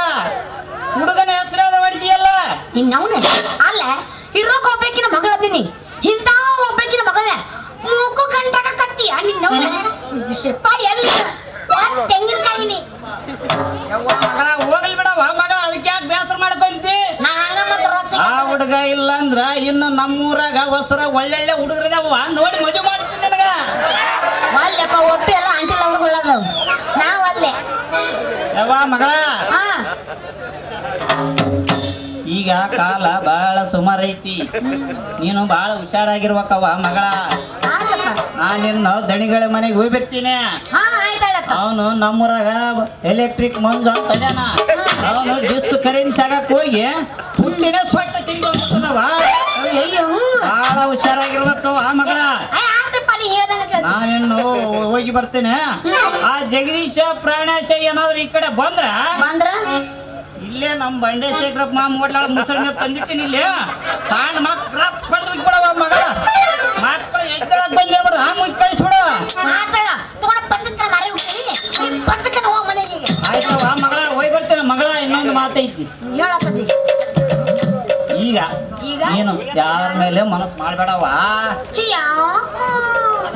ಹುಡುಗನ ಹೆಸರು ಹೇಳ್ದ ಹೊಡಿದೀಯಲ್ಲ ನಿನ್ನವನ ಅಲ್ಲ ಇರೋಕ್ ಒಬ್ಬಾಕಿನ ಮಗಳದೀನಿ ಇಂಥ ಒಬ್ಬಾಕಿನ ಮಗನ ಮೂಕು ಗಂಟಕ ಕತ್ತೀಯ ನಿನ್ನವನ ಶಿಪ್ಪ ಎಲ್ಲಿ ತೆಂಗಿನಕಾಯಿನಿ ಯವ್ವ ಮಗಳ ಹೋಗಲ್ ಬಿಡವ ಮಗ ಅದಕ್ಕೆ ಯಾಕೆ ಬೇಸರ ಮಾಡ್ಕೊಂತಿ ನಾ ಹಂಗ ಮತ್ತೆ ರೋಚಿ ಆ ಹುಡುಗ ಇಲ್ಲ ಅಂದ್ರ ಇನ್ನು ನಮ್ಮೂರಾಗ ಹೊಸರ ಒಳ್ಳೆ ಹುಡುಗರಿದಾವ ನೋಡಿ ಮದುವೆ ಮಾಡ್ತೀನಿ ನನಗ ಅಲ್ಲಪ್ಪ ಒಟ್ಟು ಎಲ್ಲ ಅಂಟಿಲ್ಲ ಅವ್ರುಗಳದವು ನಾವಲ್ಲೇ ಯವ್ವ ಮಗಳ ಹಾ ಈ ಈಗ ಕಾಲ ಬಹಳ ಸುಮಾರು ಐತಿ. ನೀನು ಬಹಳ ಹುಷಾರಾಗಿರ್ಬೇಕವ್ವ ಮಗಳ. ನಾನಿನ್ನು ದಣಿಗಳ ಮನೆಗೆ ಹೋಗಿ ಬರ್ತೀನಿ. ಅವನು ನಮ್ಮೂರಾಗ ಎಲೆಕ್ಟ್ರಿಕ್ ಮಂಜು ಅಂತ ಅದಾನ. ಅವನು ಡಿಸ್ ಕರೆಂಟ್ ಆಗಕ್ ಹೋಗಿ ಹುಟ್ಟಿನ ಸ್ವಟ್ಟ ತಿಂದವ. ಬಹಳ ಹುಷಾರಾಗಿರ್ಬೇಕವ್ವ ಮಗಳ. ನಾನಿನ್ನು ಹೋಗಿ ಬರ್ತೇನೆ. ಆ ಜಗದೀಶ ಪ್ರಾಣೇಶ ಏನಾದ್ರು ಈ ಕಡೆ ಬಂದ್ರ ಇಲ್ಲೇ ನಮ್ ಬಂಡೇಶೇಖರಪ್ಪ ಮಾಮ ಹೋಟ್ಲಾಳ ಮುಸಳಿ ತಂದಿಟ್ಟಿನಿ. ಇಲ್ಲಿ ತಾಂಡ್ ಮಕ್ಕಳ ಬಿಡವ ಮಗಳ. ಮಕ್ಕಳು ಎದ್ದಳಕ್ ಬಂದಿರ್ಬಿಡ ಮುಂದೆ ಕಳಿಸ್ಬಿಡ. ಆಯ್ತವ ಮಗಳ ಹೋಗಿ ಬರ್ತೇನೆ ಮಗಳ. ಇನ್ನೊಂದು ಮಾತೈತಿ. ಈಗ ನೀನು ಯಾರ ಮೇಲೆ ಮನಸ್ಸು ಮಾಡ್ಬೇಡವ.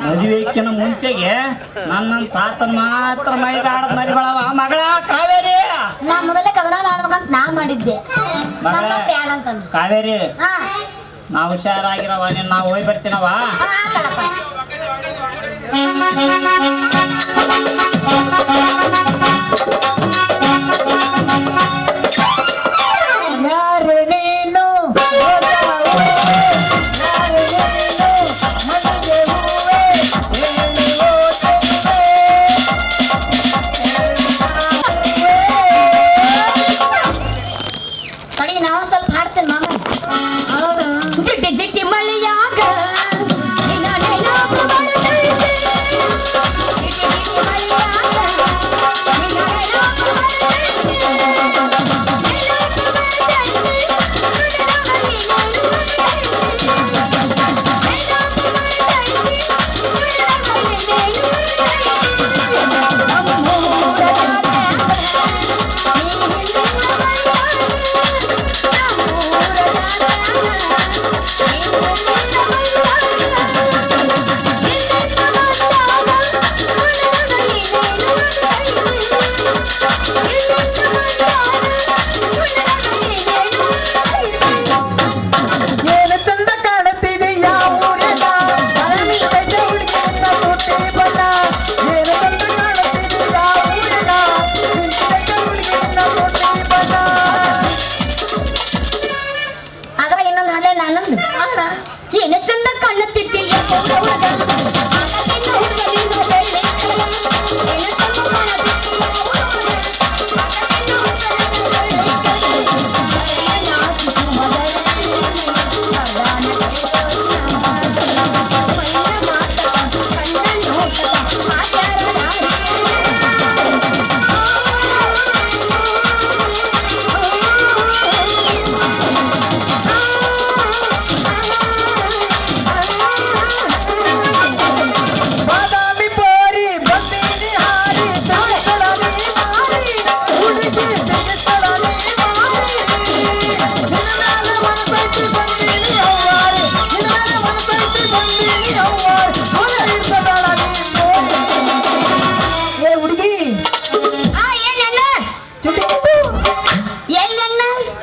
ಮದುವೆಕ್ಕಿನ ಮುಂಚೆಗೆ ನನ್ನ ತಾತನ ಮಾತ್ರ ಮೈಗೆ ಆಡದ್ ಮರಿಬೇಡವ ಮಗಳ. ಕಾವೇರಿ ನಾ ಮೊದಲೇ ಕದನ ಮಾಡ್ಬೇಕಂತ ನಾ ಮಾಡಿದ್ದೆ. ಕಾವೇರಿ ನಾವು ಹುಷಾರಾಗಿರವ. ನೀನ್ ನಾವು ಹೋಗಿ ಬರ್ತೀನವ. ನಾವು ಸ್ವಲ್ಪ ಹಾಡ್ತೇನೆ ಮಾಮ. ಜಿಟ್ಟಿ ಜಿಟ್ಟಿ ಮಳೆಯಾಗ ಏನು ಚಂದ ಕಾಣುತ್ತಿದ್ದೀಯ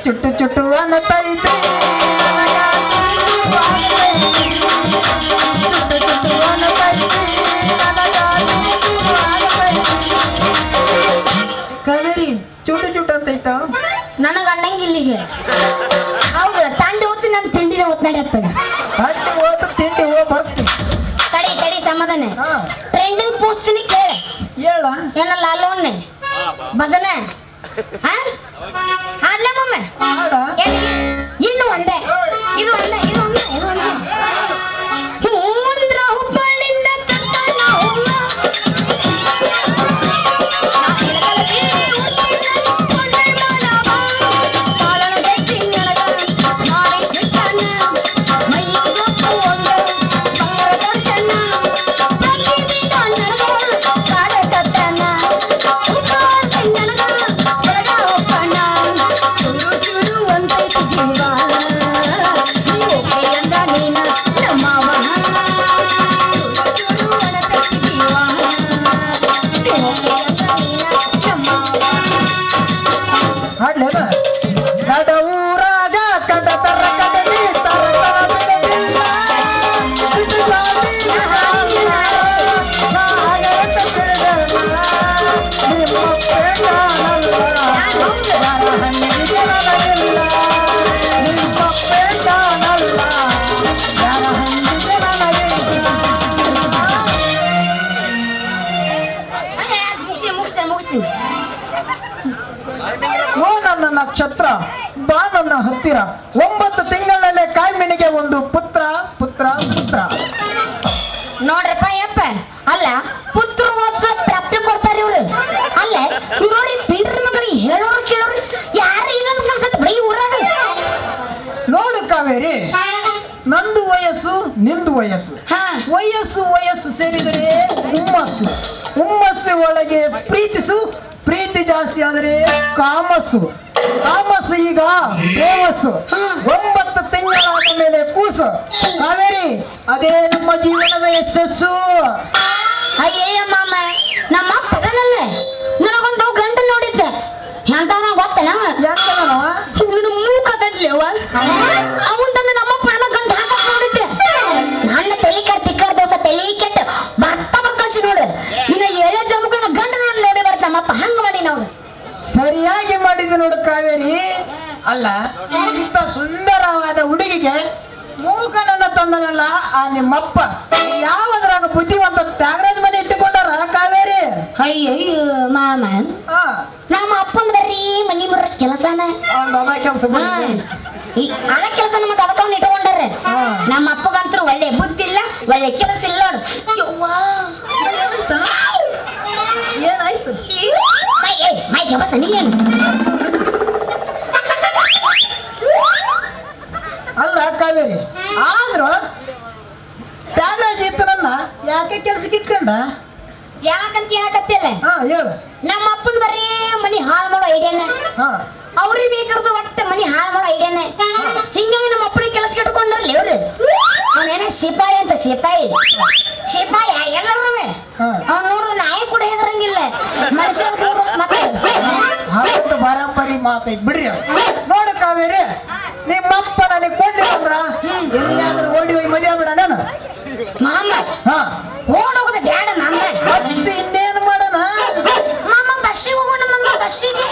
ಚುಟ್ಟು ಚುಟ್ಟು ಅನ್ನತೈತೆ ಕಾವೇರಿ ಚುಟ್ಟು ಚುಟ್ಟು ಅಂತೈತ ನನಗ ಅನ್ನಂಗಿಲ್ಲಿಗೆ. ಹೌದು ತಂಡಿ ಹೊತ್ತು ನನ್ನ ತಿಂಡಿನ ಹೊತ್ತು ನಡೆಯುತ್ತೆ. ತಂಡಿ ಹೋತು ತಿಂಡಿ ಹೋ ಬರ್ತೀನಿ. ತಡಿ ಸಮಾಧಾನ. ಟ್ರೆಂಡಿಂಗ್ ಪೋಸ್ಟ್ ಕೇಳ ಹೇಳ ಏನಲ್ಲ ಅಲ್ಲೋನ್ನೆ ಭಜನೆ ಹಾಡ್ಲೆ ಮಮ್ಮೆ ಇನ್ನು ಒಂದೇ ಇದು ಒಂದೇ ಇದು ಒಂದೇ ಇದು ಒಂದೇ ಮುಂದ್ರ ಹುಬ್ಬಳ್ಳಿಂದ ಹೇಳ್ತೀರಾ? 9 ತಿಂಗಳಲ್ಲೇ ಕಾಯ್ಮಿಣಿಗೆ ಒಂದು ಪುತ್ರ ಪುತ್ರ ಪುತ್ರ. ನೋಡ್ರಪ್ಪ ಯಪ್ಪ, ಅಲ್ಲ ಪುತ್ರ ಪ್ರಾಪ್ತಿ ಕೊಡ್ತಾರೆ ಇವ್ರು. ಅಲ್ಲ ನೋಡಿ ಪೀಡ್ರ ಮಗಳಿಗೆ ಹೇಳೋರು ಕೇಳೋರು ಯಾರು ಇಲ್ಲ ಅನ್ಸತ್ತೆ ಬಿಡಿ ಊರಾಗ. ನೋಡು ಕಾವೇರಿ, ನಂದು ವಯಸ್ಸು ನಿಂದು ವಯಸ್ಸು, ವಯಸ್ಸು ಸೇರಿದರೆ ಹುಮ್ಮಸ್ಸು, ಹುಮ್ಮಸ್ಸು ಒಳಗೆ ಪ್ರೀತಿಸು, ಪ್ರೀತಿ ಜಾಸ್ತಿ ಆದರೆ ಕಾಮಸ್ಸು, ಕಾಮಸ್ಸು ಈಗ ಪ್ರೇಮಸ್ಸು. 9 ತಿಂಗಳಾದ ಮೇಲೆ ಕೂಸು. ಕಾವೇರಿ, ಅದೇ ನಮ್ಮ ಜೀವನದ ಯಶಸ್ಸು. ಅಯ್ಯಯ್ಯ ಮಾಮ, ನಮ್ಮ ಅಪ್ಪನಲ್ಲ ನನಗೊಂದು ಗಂಡ ನೋಡಿದ್ದೆ. ಎಂತವನ ಗೊತ್ತಲ್ಲ? ಇವನು ಮೂಕದಲ್ಲಿ ಅವನ್ ತಂದು ನಮ್ಮ ಅಪ್ಪನ ಗಂಡ ಹಾಕಕ್ ನೋಡಿದ್ದೆ. ನನ್ನ ತಲೆ ತಿಕ್ಕರ್ ದೋಸ ತಲೆ ಕೆಟ್ಟ ಬರ್ತಾ ಕಳ್ಸಿ ನೋಡು. ಇನ್ನ 7 ಜಮುಕನ ಗಂಡ ನೋಡಿ ಬರ್ತ ನಮ್ಮಪ್ಪ ಹಂಗ ಮಾಡಿ ನಾವು. ಸರಿಯಾಗಿ ಮಾಡಿದ್ದು ನೋಡು ಕಾವೇರಿ. ಅಲ್ಲ, ಇಂಥ ಸುಂದರವಾದ ಹುಡುಗಿಗೆ ಮೂಕನನ್ನ ತಂದನಲ್ಲ ಆ ನಿಮ್ಮಪ್ಪ, ಯಾವದ್ರಾಗ ಬುದ್ಧಿವಂತ ತ್ಯಾಗರಾಜ ಮನೆ ಇಟ್ಟುಕೊಂಡಾರ ಕಾವೇರಿ? ಅಯ್ಯಯ್ಯೋ ಮಾಮ, ನಮ್ಮ ಅಪ್ಪನ ಬರ್ರಿ ಮನಿ ಬರ ಕೆಲಸನ ಕೆಲಸ ಅದ ಕೆಲಸ ನಮ್ಮ ತಬಕವನ್ನ ಇಟ್ಕೊಂಡಾರೆ. ನಮ್ಮ ಅಪ್ಪಗಂತೂ ಒಳ್ಳೆ ಬುದ್ಧಿ ಇಲ್ಲ, ಒಳ್ಳೆ ಕೆಲಸ ಇಲ್ಲ. ಏನಾಯ್ತು? ಮೈ ಕೆಲಸ ನೀನು ಅಲ್ಲ ಕಾವೇರಿ, ಆದ್ರೂ ತ್ಯಾಗರಾಜ ಇತ್ತನನ್ನ ಯಾಕೆ ಕೆಲ್ಸಕ್ಕೆ ಇಟ್ಕೊಂಡ? ಯಾಕಂತ ಯಾಕತ್ತಿಲ್ಲ, ಹೇಳು. ನಮ್ಮ ಅಪ್ಪನ ಬರ್ರಿ ಮನಿ ಹಾಳು ಮಾಡೋ ಐಡಿಯಾನ, ಅವ್ರಿಗೆ ಬೇಕಾರ್ದು ಒಟ್ಟ ಮನಿ ಹಾಳು ಮಾಡೋ ಐಡಿಯಾನ. ಹಿಂಗಾಗಿ ನಮ್ಮ ಅಪ್ಪನಿಗೆ ಕೆಲಸ ಕಟ್ಕೊಂಡ್ರಲ್ಲ ಇವ್ರು. ಅವನೇನ ಸಿಪಾಯಿ ಅಂತ, ಸಿಪಾಯಿ ಎಲ್ಲರೂ ಅವ್ನು ನೋಡು ನಾಯಿ ಕೂಡ ಹೆದರಂಗಿಲ್ಲ, ಮನುಷ್ಯ ಮತ್ತೆ ಬರಾಬರಿ ಮಾತೈತ್ ಬಿಡ್ರಿ. ನೋಡು ಕಾವೇರಿ, ನಿಮ್ಮಪ್ಪ ನನಗೆ ಕೊಂಡಿದ್ರ ಎಲ್ಲಿಯಾದ್ರೂ ಓಡಿ ಹೋಗಿ ಮದುವೆ ಬಿಡ ನಾನು ಮಾಮ. ಓಡೋಗದ ಬೇಡ ಮಾಮ, ಮತ್ತೆ ಇನ್ನೇನು ಮಾಡೋಣ ಮಾಮ? ಬಸ್ಸಿಗೆ ಹೋಗೋಣ ಮಾಮ, ಬಸ್ಸಿಗೆ.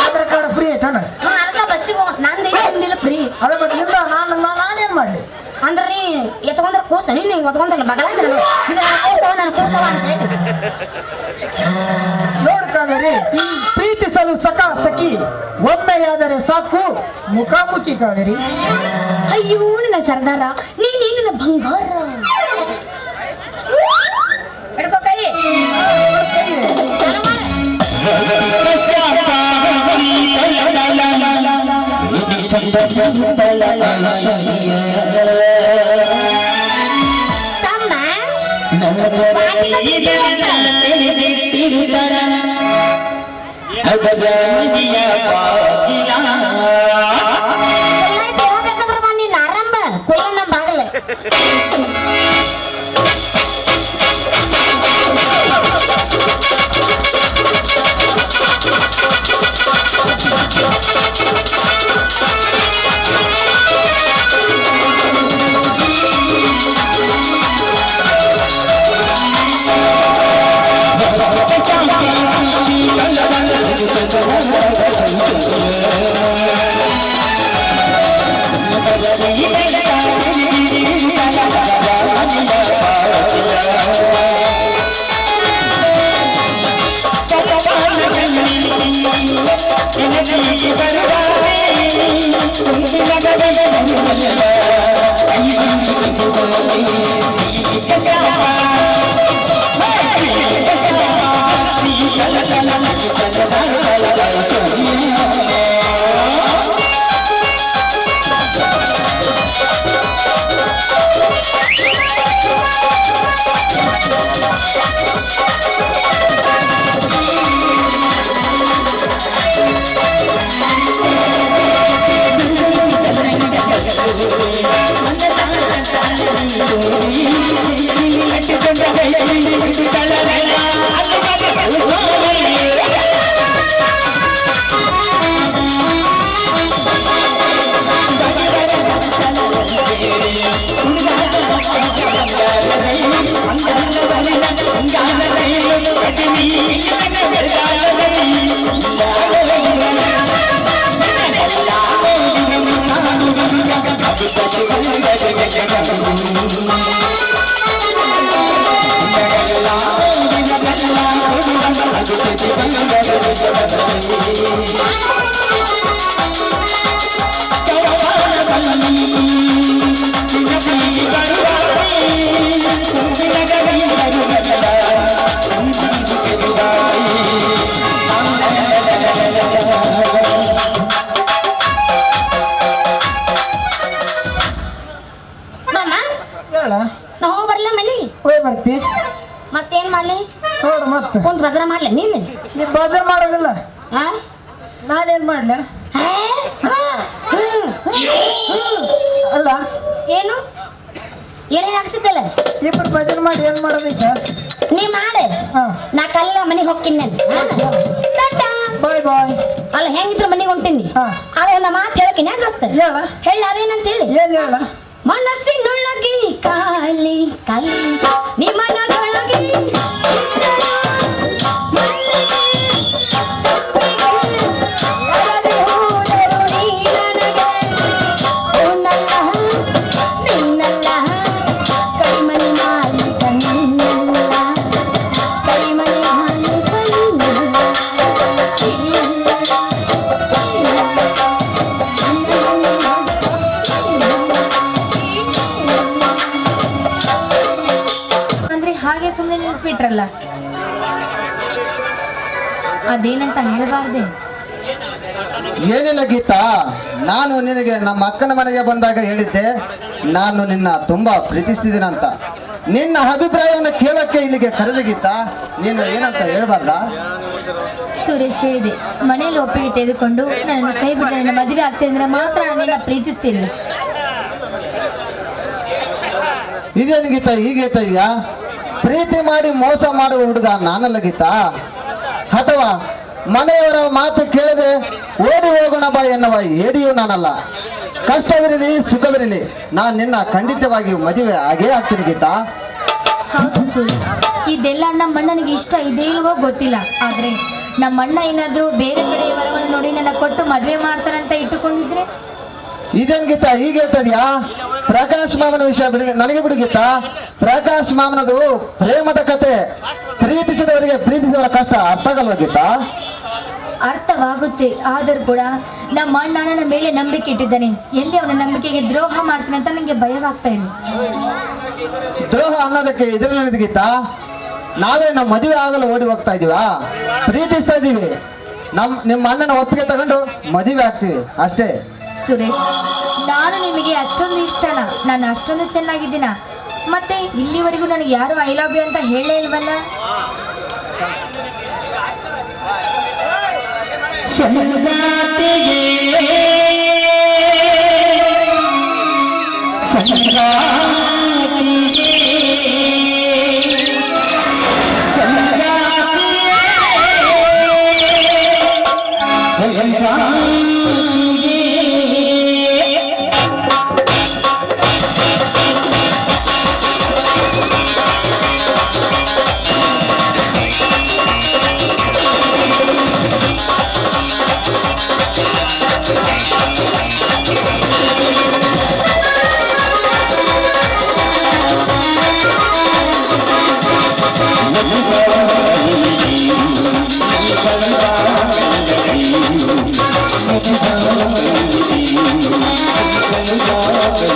ಆಧಾರ್ ಕಾರ್ಡ್ ಫ್ರೀ ಐತಾನ? ಅದಕ್ಕ ಬಸ್ಸಿಗೆ ಹೋಗೋಣ. ನಂದಿಲ್ಲ ಫ್ರೀ. ಅದ ಬದ್ಲಿಂದ ನಾನೇನ್ ಮಾಡ್ಲಿ? ಅಂದ್ರೆ ನೀ ಎತ್ಕೊಂಡ್ರ ಕೂಸ, ನೀನು ಎತ್ಕೊಂಡಲ್ಲ ಮಗಳ ಕೂಸವ ನಾನು ಕೂಸವ ಅಂತ ಹೇಳಿ. ನೋಡು ಕಾವೇರಿ, ಪ್ರೀತಿಸಲು ಸಖ ಸಖಿ ಒಮ್ಮೆಯಾದರೆ ಸಾಕು ಮುಖಾಮುಖಿ ಕಾವೇರಿ. ಅಯ್ಯೋ ನನ್ನ ಸರ್ದಾರ, ನೀನು ನನ್ನ ಬಂಗಾರ. ಹಿಡ್ಕೋ ಕೈ. ನೀನ್ ಆರಂಭ ಕೊಡ ನಮ್ಮ ಬಾಗಲ. Come on. ಹೇಳ ನಾ ಹೋಗಿ ಬರ್ಲ ಮನಿ ಹೋಯ್ ಬರ್ತಿ ಮತ್ತೇನ್ ಮಾಡ್ಲಿ ನೋಡು ಮತ್ತೆ ಒಂದ್ ಬಜರ ಮಾಡ್ಲ ನೀನು ನೀ ಬಾಜರ್ ಮಾಡೋದಿಲ್ಲ ಹಾ ನಾನೇನ್ ಮಾಡ್ಲ ಅಲ್ಲ ಏನು ಏನೇನ್ ಆಗ್ತಿದ್ದಲ್ಲ ಇಬ್ಬರು ಭಜನೆ ಮಾಡಿ ಏನ್ ಮಾಡೋದೀಗ ನೀ ಮಾಡೆ ಹಾ ನಾ ಕಲ್ಲ ಮನೆಗೆ ಹೋಗ್ತೀನಿ ಬಾಯ್ ಬಾಯ್ ಅಲ್ಲ ಹೆಂಗಿದ್ರು ಮನೆಗೆ ಹೊಂಟೀನಿ ಹಾ. ಅದ ಒಂದು ಮಾತು ಹೇಳಕಿನ ದೋಸ್ತ ಹೇಳ ಹೇಳ ಅದೇನಂತ ಹೇಳಿ ಏನ್ ಹೇಳ ಮನಸ್ಸಿನೊಳಗೆ ಕಾಲಿ ಕಾಲಿ ನೀ ಮನದೊಳಗೆ ಅಂದ್ರೆ ಹಾಗೆ ಸುಮ್ಮನೆ ನಿಂತ್ಬಿಟ್ರಲ್ಲ, ಅದೇನಂತ ಹೇಳಬಾರ್ದೆ? ಏನಿಲ್ಲ ಗೀತಾ, ನಾನು ನಿನಗೆ ನಮ್ಮ ಅಕ್ಕನ ಮನೆಗೆ ಬಂದಾಗ ಹೇಳಿದ್ದೆ ನಾನು ನಿನ್ನ ತುಂಬಾ ಪ್ರೀತಿಸ್ತಿದ್ದೀನಂತ. ನಿನ್ನ ಅಭಿಪ್ರಾಯವನ್ನು ಕೇಳಕ್ಕೆ ಇಲ್ಲಿಗೆ ಕರೆದ ಗೀತಾ, ನೀನು ಏನಂತ ಹೇಳ್ಬಾರ್ದ? ಸುರೇಶ್ ಹೇಳಿದೆ, ಮನೆಯಲ್ಲಿ ಒಪ್ಪಿಗೆ ತೆಗೆದುಕೊಂಡು ನನ್ನನ್ನು ಕೈ ಬಿಟ್ಟು ನನ್ನ ಮದುವೆ ಆಗ್ತೇನೆ ಅಂದ್ರೆ ಮಾತ್ರ ನಾನು ನಿನ್ನ ಪ್ರೀತಿಸ್ತೀನಿ. ಇದೇನು ಗೀತಾ ಹೀಗೆ ಹೇಳ್ತಾ ಇದೀಯಾ? ಪ್ರೀತಿ ಮಾಡಿ ಮೋಸ ಮಾಡುವ ಹುಡುಗ ನಾನಲ್ಲ ಗೀತಾ. ಅಥವಾ ಮನೆಯವರ ಮಾತು ಕೇಳದೆ ಓಡಿ ಹೋಗೋಣ ಬಾ ಎನ್ನುವ ಏಡಿಯೂ ನಾನಲ್ಲ. ಕಷ್ಟವಿರಲಿ ಸುಖವಿರಲಿ ನಾನು ನಿನ್ನ ಖಂಡಿತವಾಗಿ ಮದುವೆ ಆಗೇ ಆಗ್ತೀನಿ ಗೀತಾ. ಹೌದು ಸುರೇಶ್, ಇದೆಲ್ಲ ನಮ್ಮ ಅಣ್ಣನಿಗೆ ಇಷ್ಟ ಇದೆ ಇಲ್ವೋ ಗೊತ್ತಿಲ್ಲ, ಆದ್ರೆ ನಮ್ಮ ಅಣ್ಣ ಏನಾದ್ರೂ ಬೇರೆ ಕಡೆ ವರವನ್ನು ನೋಡಿ ನನ್ನ ಕೊಟ್ಟು ಮದುವೆ ಮಾಡ್ತಾರಂತ ಇಟ್ಟುಕೊಂಡಿದ್ರೆ? ಇದೇನ್ ಗೀತಾ ಹೀಗೆ ಹೇಳ್ತದ್ಯಾ? ಪ್ರಕಾಶ್ ಮಾಮನ ವಿಷಯ ಬಿಡಿ, ನನಗೆ ಬಿಡು ಗೀತಾ. ಪ್ರಕಾಶ್ ಮಾಮನದು ಪ್ರೇಮದ ಕತೆ. ಪ್ರೀತಿಸಿದವರಿಗೆ ಪ್ರೀತಿಸಿದವರ ಕಷ್ಟ ಅರ್ಥ ಆಗಲ್ವ ಗೀತಾ? ಅರ್ಥವಾಗುತ್ತೆ, ಆದರೂ ಕೂಡ ನಮ್ಮ ಅಣ್ಣ ನನ್ನ ಮೇಲೆ ನಂಬಿಕೆ ಇಟ್ಟಿದ್ದಾನೆ. ಎಲ್ಲಿ ಅವನ ನಂಬಿಕೆಗೆ ದ್ರೋಹ ಮಾಡ್ತಾನೆ ಅಂತ ನನಗೆ ಭಯವಾಗ್ತಾ ಇದೆ. ದ್ರೋಹ ಅನ್ನೋದಕ್ಕೆ ಇದರಲ್ಲಿ ಗೀತಾ, ನಾವೇ ನಮ್ಮ ಮದುವೆ ಆಗಲು ಓಡಿ ಹೋಗ್ತಾ ಇದೀವಾ? ಪ್ರೀತಿಸ್ತಾ ಇದೀವಿ, ನಿಮ್ಮ ಅಣ್ಣನ ಒಪ್ಪಿಗೆ ತಗೊಂಡು ಮದುವೆ ಆಗ್ತೀವಿ ಅಷ್ಟೇ. ಸುರೇಶ್, ನಾನು ನಿಮಗೆ ಅಷ್ಟೊಂದು ಇಷ್ಟನಾ? ನಾನು ಅಷ್ಟೊಂದು ಚೆನ್ನಾಗಿದ್ದೀನ? ಮತ್ತೆ ಇಲ್ಲಿವರೆಗೂ ನನಗೆ ಯಾರು ಐ ಲವ್ ಯು ಅಂತ ಹೇಳೇ ಇಲ್ವಲ್ಲ?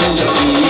Thank you.